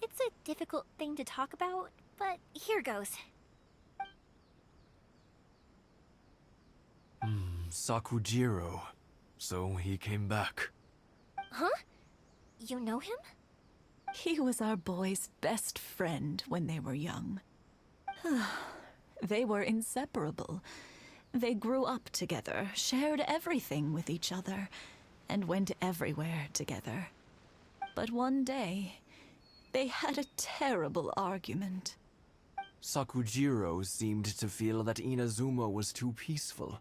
it's a difficult thing to talk about, but here goes. Sakujiro. So he came back. Huh? You know him? He was our boys' best friend when they were young. They were inseparable. They grew up together, shared everything with each other, and went everywhere together. But one day, they had a terrible argument. Sakujiro seemed to feel that Inazuma was too peaceful,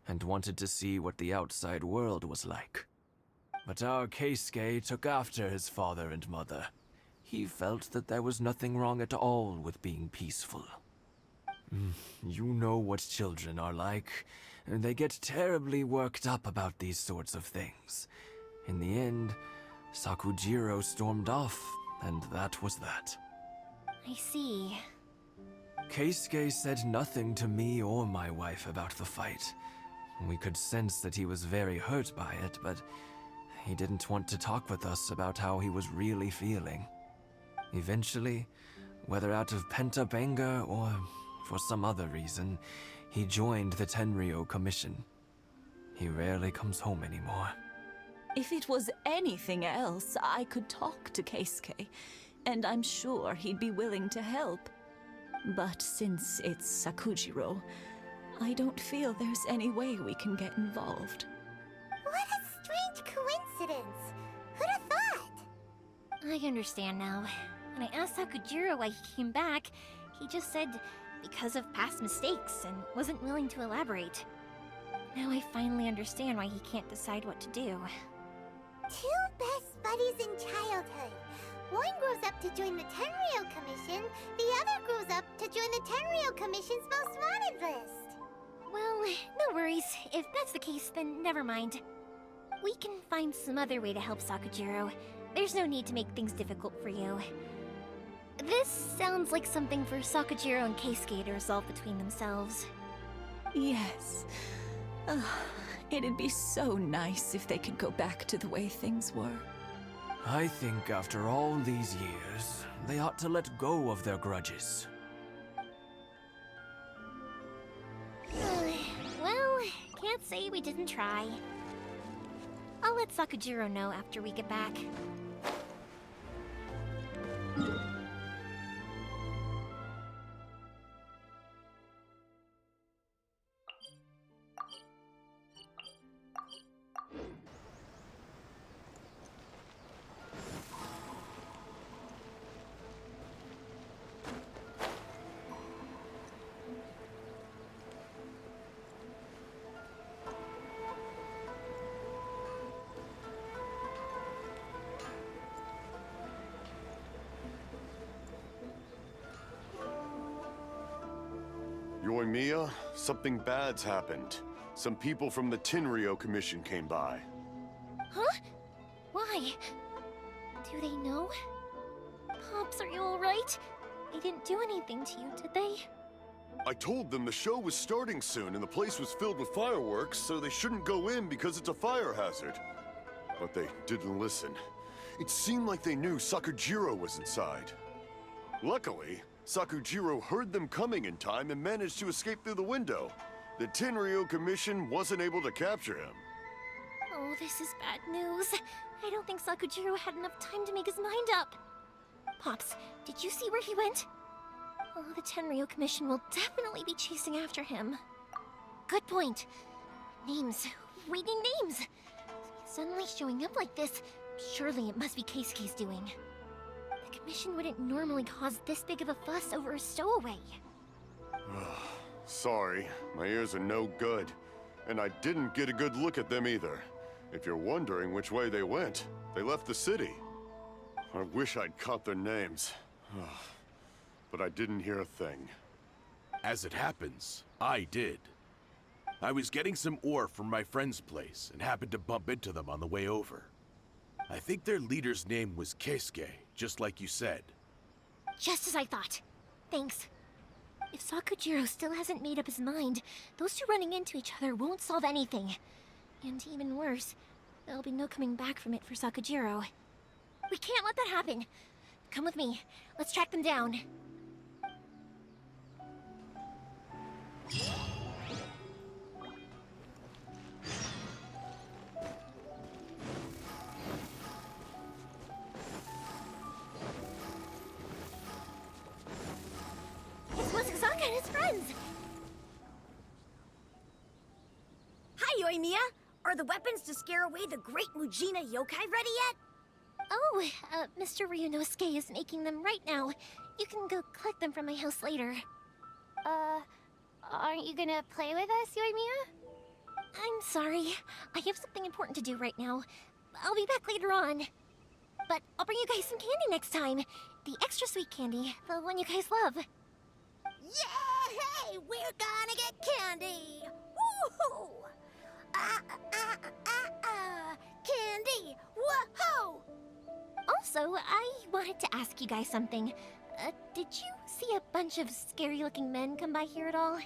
and wanted to see what the outside world was like. But our Keisuke took after his father and mother. He felt that there was nothing wrong at all with being peaceful. You know what children are like. They get terribly worked up about these sorts of things. In the end, Sakujiro stormed off, and that was that. I see. Keisuke said nothing to me or my wife about the fight. We could sense that he was very hurt by it, but he didn't want to talk with us about how he was really feeling. Eventually, whether out of pent-up anger or for some other reason, he joined the Tenryou Commission. He rarely comes home anymore. If it was anything else, I could talk to Keisuke, and I'm sure he'd be willing to help. But since it's Sakujiro, I don't feel there's any way we can get involved. What a strange coincidence! Who'd have thought? I understand now. When I asked Sakujiro why he came back, he just said because of past mistakes and wasn't willing to elaborate. Now I finally understand why he can't decide what to do. Two best buddies in childhood. One grows up to join the Tenryou Commission, the other grows up to join the Tenryou Commission's most wanted list. Well, no worries. If that's the case, then never mind. We can find some other way to help Sakujiro. There's no need to make things difficult for you. This sounds like something for Sakujiro and Keisuke to resolve between themselves. Yes. It'd be so nice if they could go back to the way things were. I think after all these years, they ought to let go of their grudges. Well, can't say we didn't try. I'll let Sakujiro know after we get back. Yoimiya, something bad's happened. Some people from the Tenryou Commission came by. Huh? Why? Do they know? Pops, are you alright? They didn't do anything to you, did they? I told them the show was starting soon and the place was filled with fireworks, so they shouldn't go in because it's a fire hazard. But they didn't listen. It seemed like they knew Sakujiro was inside. Luckily, Sakujiro heard them coming in time and managed to escape through the window. The Tenryou Commission wasn't able to capture him. Oh, this is bad news. I don't think Sakujiro had enough time to make his mind up. Pops, did you see where he went? Oh, the Tenryou Commission will definitely be chasing after him. Good point. Names. Reading names. Suddenly showing up like this, surely it must be Keisuke's doing. The Commission wouldn't normally cause this big of a fuss over a stowaway. Sorry, my ears are no good. And I didn't get a good look at them either. If you're wondering which way they went, they left the city. I wish I'd caught their names. But I didn't hear a thing. As it happens, I did. I was getting some ore from my friend's place and happened to bump into them on the way over. I think their leader's name was Keisuke, just like you said. Just as I thought. Thanks. If Sakujiro still hasn't made up his mind, those two running into each other won't solve anything. And even worse, there'll be no coming back from it for Sakujiro. We can't let that happen. Come with me. Let's track them down. and his friends. Hi, Yoimiya! Are the weapons to scare away the great Mujina yokai ready yet? Oh, Mr. Ryunosuke is making them right now. You can go collect them from my house later. Aren't you gonna play with us, Yoimiya? I'm sorry. I have something important to do right now. I'll be back later on. But I'll bring you guys some candy next time. The extra sweet candy, the one you guys love. Yay! We're gonna get candy! Woohoo! Candy! Woohoo! Also, I wanted to ask you guys something. Did you see a bunch of scary-looking men come by here at all?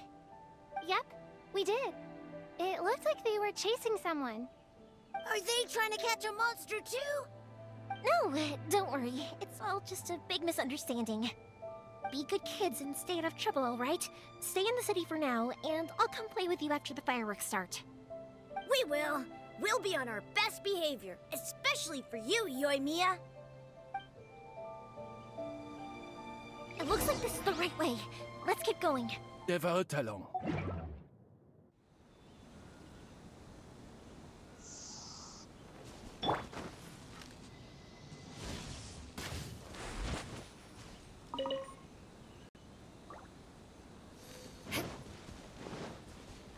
Yep, we did. It looked like they were chasing someone. Are they trying to catch a monster too? No, don't worry. It's all just a big misunderstanding. Be good kids and stay out of trouble, all right? Stay in the city for now, and I'll come play with you after the fireworks start. We will. We'll be on our best behavior, especially for you, Yoimiya. It looks like this is the right way. Let's get going. Talon.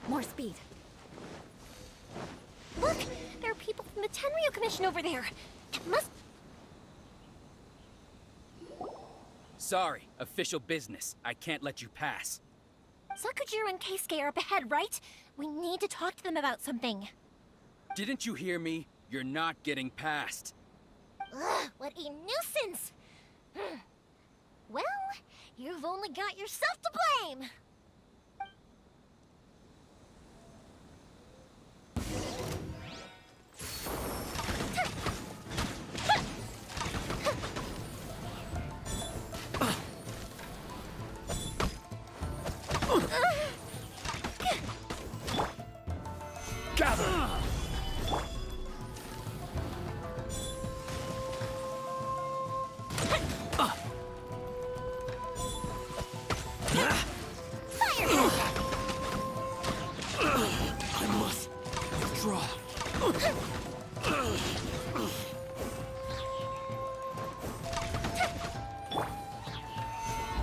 More speed. Look! There are people from the Tenryu Commission over there. It must... Sorry, official business. I can't let you pass. Sakujiro and Keisuke are up ahead, right? We need to talk to them about something. Didn't you hear me? You're not getting past. Ugh, what a nuisance! Well, you've only got yourself to blame!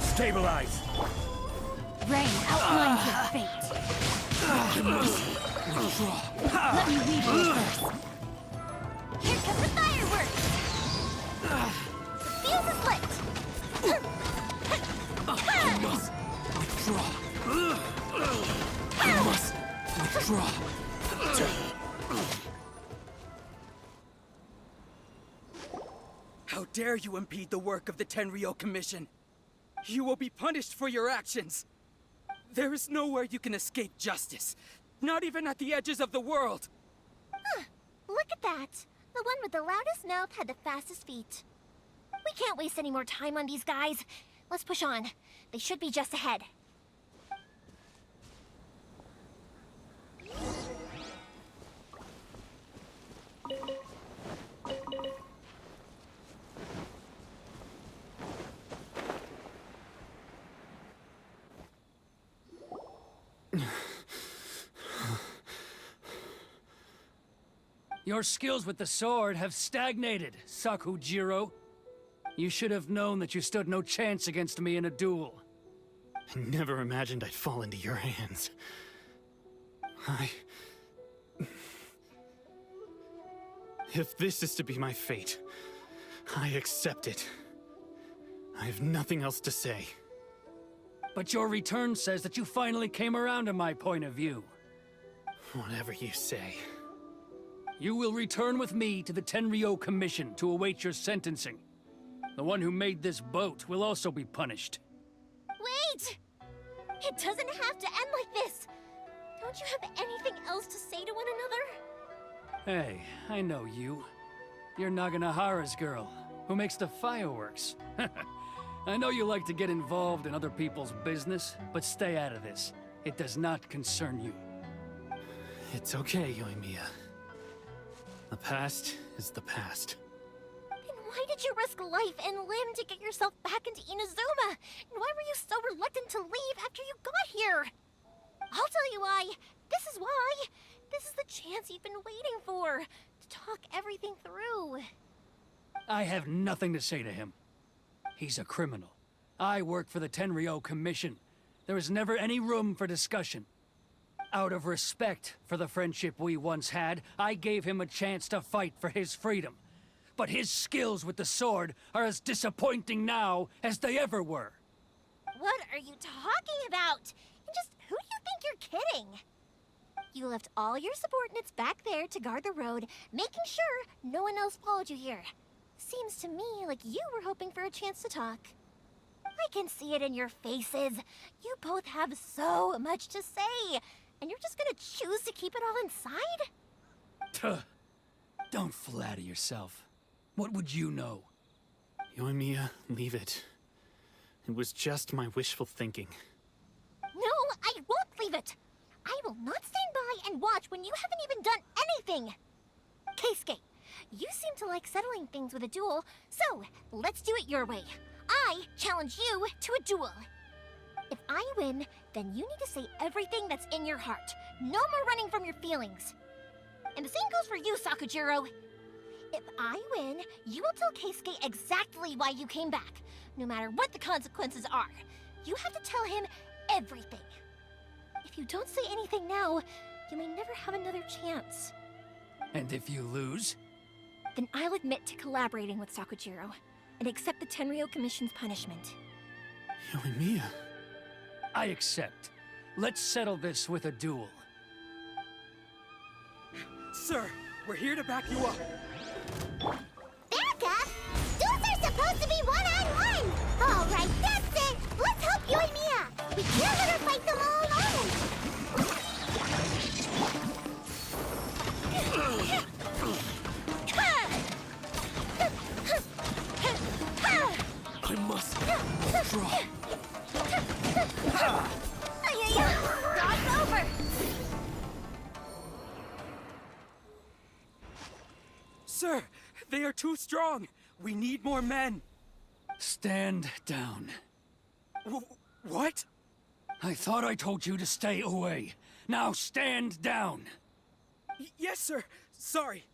Stabilize! Rain outlines your fate. Let me read you first. Here comes the fireworks! The fuse is lit! I must withdraw. I must withdraw. How dare you impede the work of the Tenryo Commission? You will be punished for your actions. There is nowhere you can escape justice. Not even at the edges of the world. Huh, look at that. The one with the loudest mouth had the fastest feet. We can't waste any more time on these guys. Let's push on. They should be just ahead. Your skills with the sword have stagnated, Sakujiro. You should have known that you stood no chance against me in a duel. I never imagined I'd fall into your hands. If this is to be my fate, I accept it. I have nothing else to say. But your return says that you finally came around to my point of view. Whatever you say. You will return with me to the Tenryo Commission to await your sentencing. The one who made this boat will also be punished. Wait! It doesn't have to end like this! Don't you have anything else to say to one another? Hey, I know you. You're Naganohara's girl, who makes the fireworks. I know you like to get involved in other people's business, but stay out of this. It does not concern you. It's okay, Yoimiya. The past is the past. Then why Why did you risk life and limb to get yourself back into Inazuma? And why were you so reluctant to leave after you got here? I'll tell you why. This is why. This is the chance you've been waiting for, to talk everything through. I have nothing to say to him. He's a criminal. I work for the Tenryou Commission. There is never any room for discussion. Out of respect for the friendship we once had, I gave him a chance to fight for his freedom. But his skills with the sword are as disappointing now as they ever were. What are you talking about? And just who do you think you're kidding? You left all your subordinates back there to guard the road, making sure no one else followed you here. Seems to me like you were hoping for a chance to talk. I can see it in your faces. You both have so much to say, and you're just gonna choose to keep it all inside? Tuh. Don't flatter yourself. What would you know? Yoimiya, leave it. It was just my wishful thinking. No, I won't leave it. I will not stand by and watch when you haven't even done anything. Keisuke, you seem to like settling things with a duel, so let's do it your way. I challenge you to a duel. If I win, then you need to say everything that's in your heart. No more running from your feelings. And the same goes for you, Sakujiro. If I win, you will tell Keisuke exactly why you came back, no matter what the consequences are. You have to tell him everything. If you don't say anything now, you may never have another chance. And if you lose? Then I'll admit to collaborating with Sakujiro and accept the Tenryou Commission's punishment. Yoimiya. I accept. Let's settle this with a duel. Sir, we're here to back you up. Back up? Duels are supposed to be one-on-one! All right, that's it! Let's help Yoimiya! We can't let her fight them all alone! I must draw. Dodge over! Sir, they are too strong. We need more men. Stand down. What? I thought I told you to stay away. Now stand down. Yes, sir. Sorry.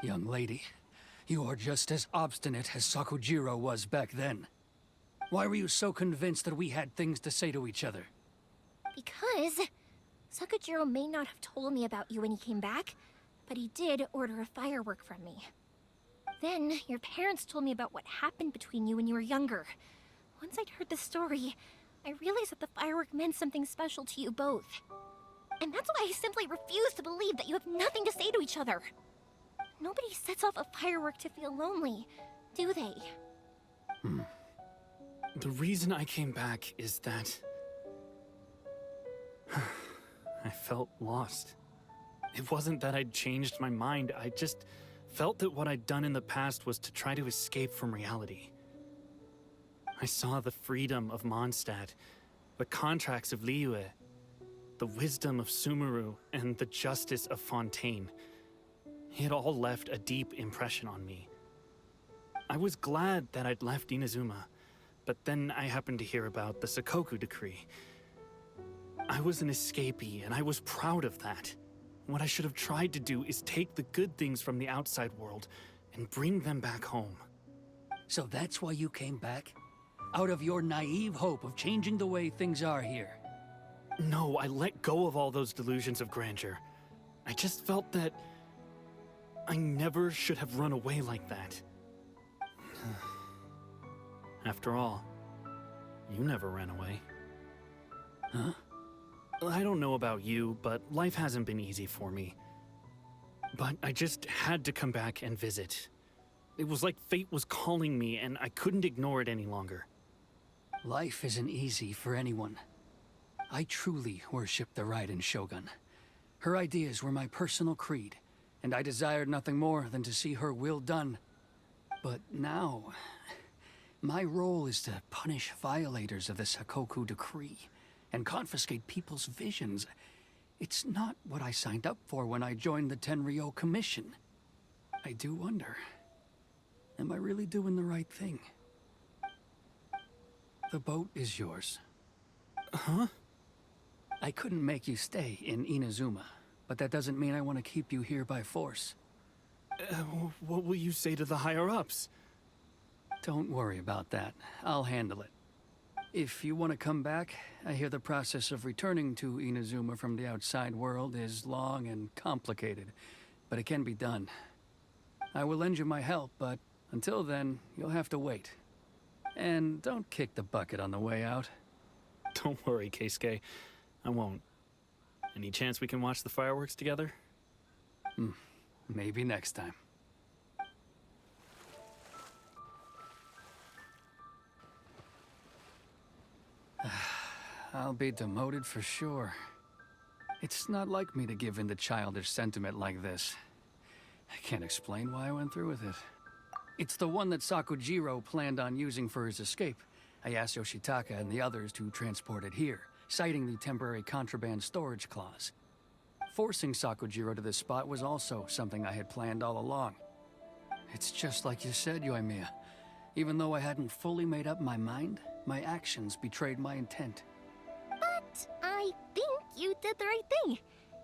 Young lady, you are just as obstinate as Sakujiro was back then. Why were you so convinced that we had things to say to each other? Because Sakujiro may not have told me about you when he came back, but he did order a firework from me. Then, your parents told me about what happened between you when you were younger. Once I'd heard the story, I realized that the firework meant something special to you both. And that's why I simply refuse to believe that you have nothing to say to each other. Nobody sets off a firework to feel lonely, do they? The reason I came back is that I felt lost. It wasn't that I'd changed my mind, I just felt that what I'd done in the past was to try to escape from reality. I saw the freedom of Mondstadt, the contracts of Liyue, the wisdom of Sumeru, and the justice of Fontaine. It all left a deep impression on me. I was glad that I'd left Inazuma, but then I happened to hear about the Sakoku decree. I was an escapee, and I was proud of that. What I should have tried to do is take the good things from the outside world and bring them back home. So that's why you came back? Out of your naive hope of changing the way things are here? No, I let go of all those delusions of grandeur. I just felt that I never should have run away like that. After all, you never ran away. Huh? I don't know about you, but life hasn't been easy for me. But I just had to come back and visit. It was like fate was calling me, and I couldn't ignore it any longer. Life isn't easy for anyone. I truly worship the Raiden Shogun. Her ideas were my personal creed, and I desired nothing more than to see her will done. But now, my role is to punish violators of the Sakoku decree and confiscate people's visions. It's not what I signed up for when I joined the Tenryo Commission. I do wonder, am I really doing the right thing? The boat is yours. Huh? I couldn't make you stay in Inazuma, but that doesn't mean I want to keep you here by force. What will you say to the higher-ups? Don't worry about that. I'll handle it. If you want to come back, I hear the process of returning to Inazuma from the outside world is long and complicated, but it can be done. I will lend you my help, but until then, you'll have to wait. And don't kick the bucket on the way out. Don't worry, Keisuke. I won't. Any chance we can watch the fireworks together? Maybe next time. I'll be demoted for sure. It's not like me to give in to childish sentiment like this. I can't explain why I went through with it. It's the one that Sakujiro planned on using for his escape. I asked Yoshitaka and the others to transport it here, citing the temporary contraband storage clause. Forcing Sakujiro to this spot was also something I had planned all along. It's just like you said, Yoimiya. Even though I hadn't fully made up my mind, my actions betrayed my intent. But I think you did the right thing.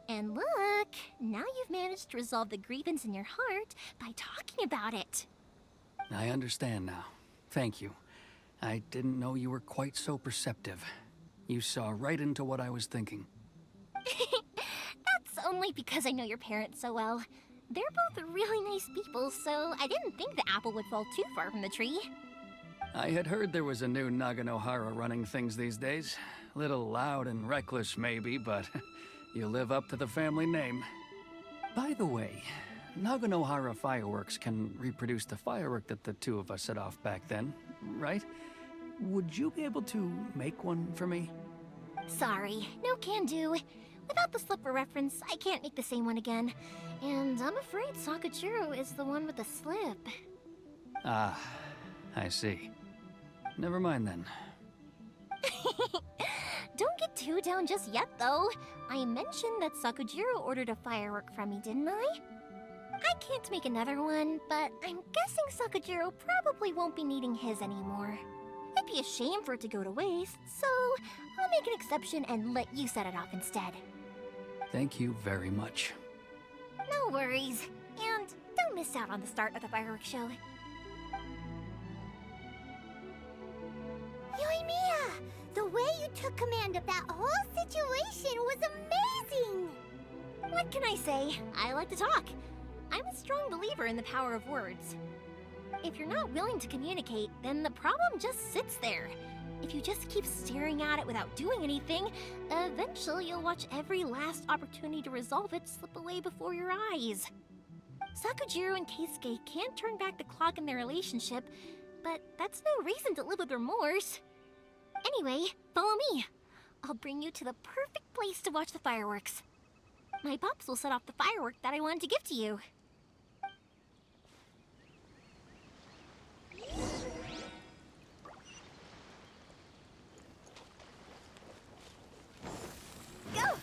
And look, now you've managed to resolve the grievance in your heart by talking about it. I understand now. Thank you. I didn't know you were quite so perceptive. You saw right into what I was thinking. That's only because I know your parents so well. They're both really nice people, so I didn't think the apple would fall too far from the tree. I had heard there was a new Naganohara running things these days. Little loud and reckless, maybe, but you live up to the family name. By the way, Naganohara fireworks can reproduce the firework that the two of us set off back then, right? Would you be able to make one for me? Sorry, no can do. Without the slipper reference, I can't make the same one again. And I'm afraid Sakujiro is the one with the slip. Ah, I see. Never mind then. Don't get too down just yet, though. I mentioned that Sakujiro ordered a firework from me, didn't I? I can't make another one, but I'm guessing Sakujiro probably won't be needing his anymore. It'd be a shame for it to go to waste, so I'll make an exception and let you set it off instead. Thank you very much. No worries. And don't miss out on the start of the fireworks show. Yoimiya! The way you took command of that whole situation was amazing! What can I say? I like to talk. I'm a strong believer in the power of words. If you're not willing to communicate, then the problem just sits there. If you just keep staring at it without doing anything, eventually you'll watch every last opportunity to resolve it slip away before your eyes. Sakujiro and Keisuke can't turn back the clock in their relationship, but that's no reason to live with remorse. Anyway, follow me. I'll bring you to the perfect place to watch the fireworks. My pops will set off the firework that I wanted to give to you. Go!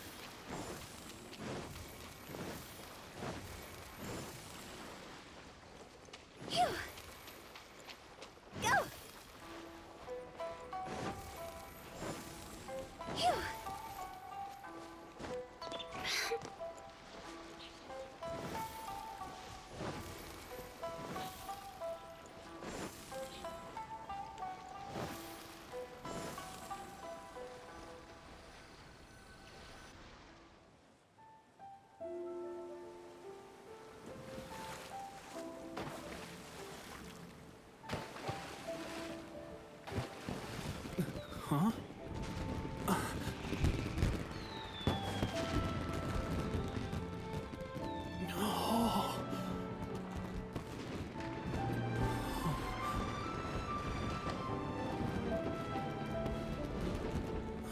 Phew! Go! Phew! Huh? No.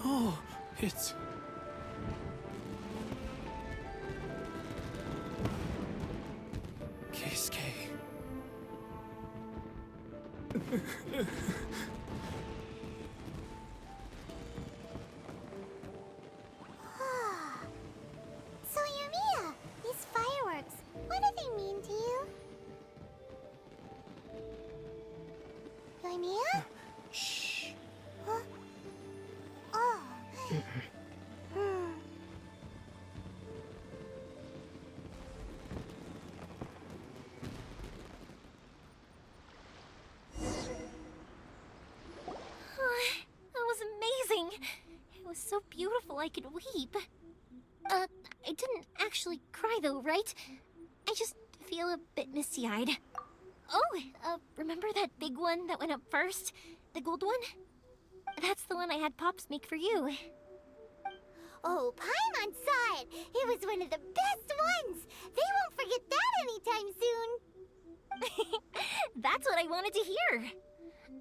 Oh, it's... Keisuke. Yoimiya? Shh. Huh? Oh. That was amazing. It was so beautiful I could weep. I didn't actually cry though, right? I just feel a bit misty-eyed. Oh, remember that big one that went up first? The gold one? That's the one I had Pops make for you. Oh, Paimon saw it! It was one of the best ones! They won't forget that anytime soon! That's what I wanted to hear.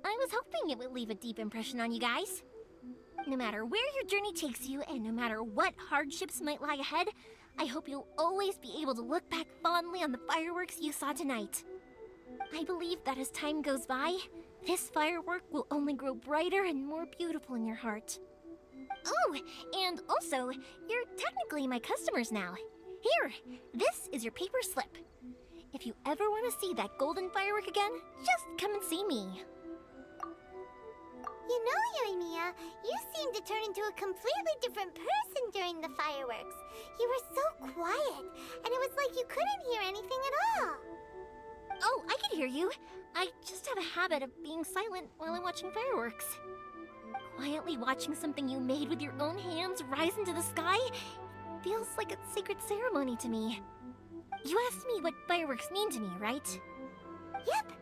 I was hoping it would leave a deep impression on you guys. No matter where your journey takes you, and no matter what hardships might lie ahead, I hope you'll always be able to look back fondly on the fireworks you saw tonight. I believe that as time goes by, this firework will only grow brighter and more beautiful in your heart. Oh, and also, you're technically my customers now. Here, this is your paper slip. If you ever want to see that golden firework again, just come and see me. You know, Yoimiya, you seemed to turn into a completely different person during the fireworks. You were so quiet, and it was like you couldn't hear anything at all. Oh, I can hear you. I just have a habit of being silent while I'm watching fireworks. Quietly watching something you made with your own hands rise into the sky feels like a sacred ceremony to me. You asked me what fireworks mean to me, right? Yep.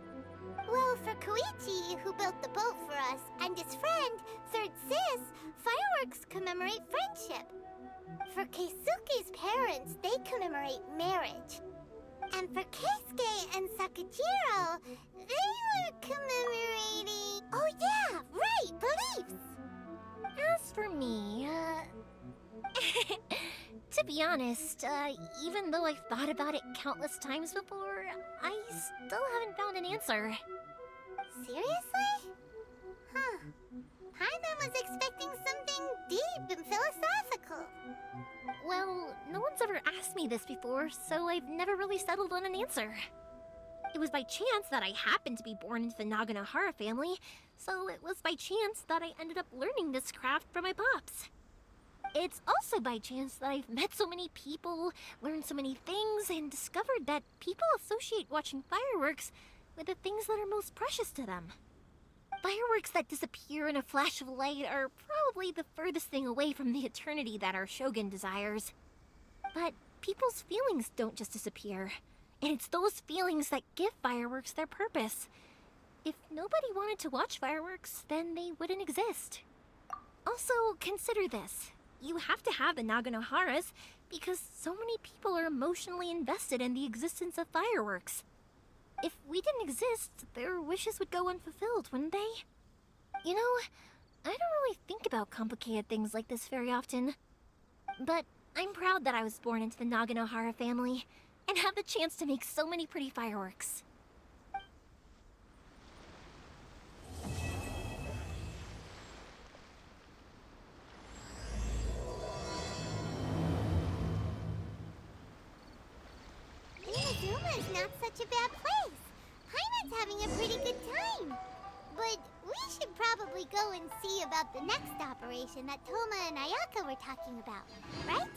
Well, for Koichi, who built the boat for us, and his friend, Third Sis, fireworks commemorate friendship. For Keisuke's parents, they commemorate marriage. And for Keisuke and Sakajiro, they were commemorating... Oh yeah, right, beliefs! As for me, to be honest, even though I've thought about it countless times before, I still haven't found an answer. Seriously? Huh. Paimon was expecting something deep and philosophical. Well, no one's ever asked me this before, so I've never really settled on an answer. It was by chance that I happened to be born into the Naganohara family, so it was by chance that I ended up learning this craft from my pops. It's also by chance that I've met so many people, learned so many things, and discovered that people associate watching fireworks with the things that are most precious to them. Fireworks that disappear in a flash of light are probably the furthest thing away from the eternity that our shogun desires. But people's feelings don't just disappear, and it's those feelings that give fireworks their purpose. If nobody wanted to watch fireworks, then they wouldn't exist. Also, consider this. You have to have the Naganoharas because so many people are emotionally invested in the existence of fireworks. If we didn't exist, their wishes would go unfulfilled, wouldn't they? You know, I don't really think about complicated things like this very often. But I'm proud that I was born into the Naganohara family and have the chance to make so many pretty fireworks. Inazuma's not such a bad place. Paimon's having a pretty good time. But we should probably go and see about the next operation that Toma and Ayaka were talking about, right?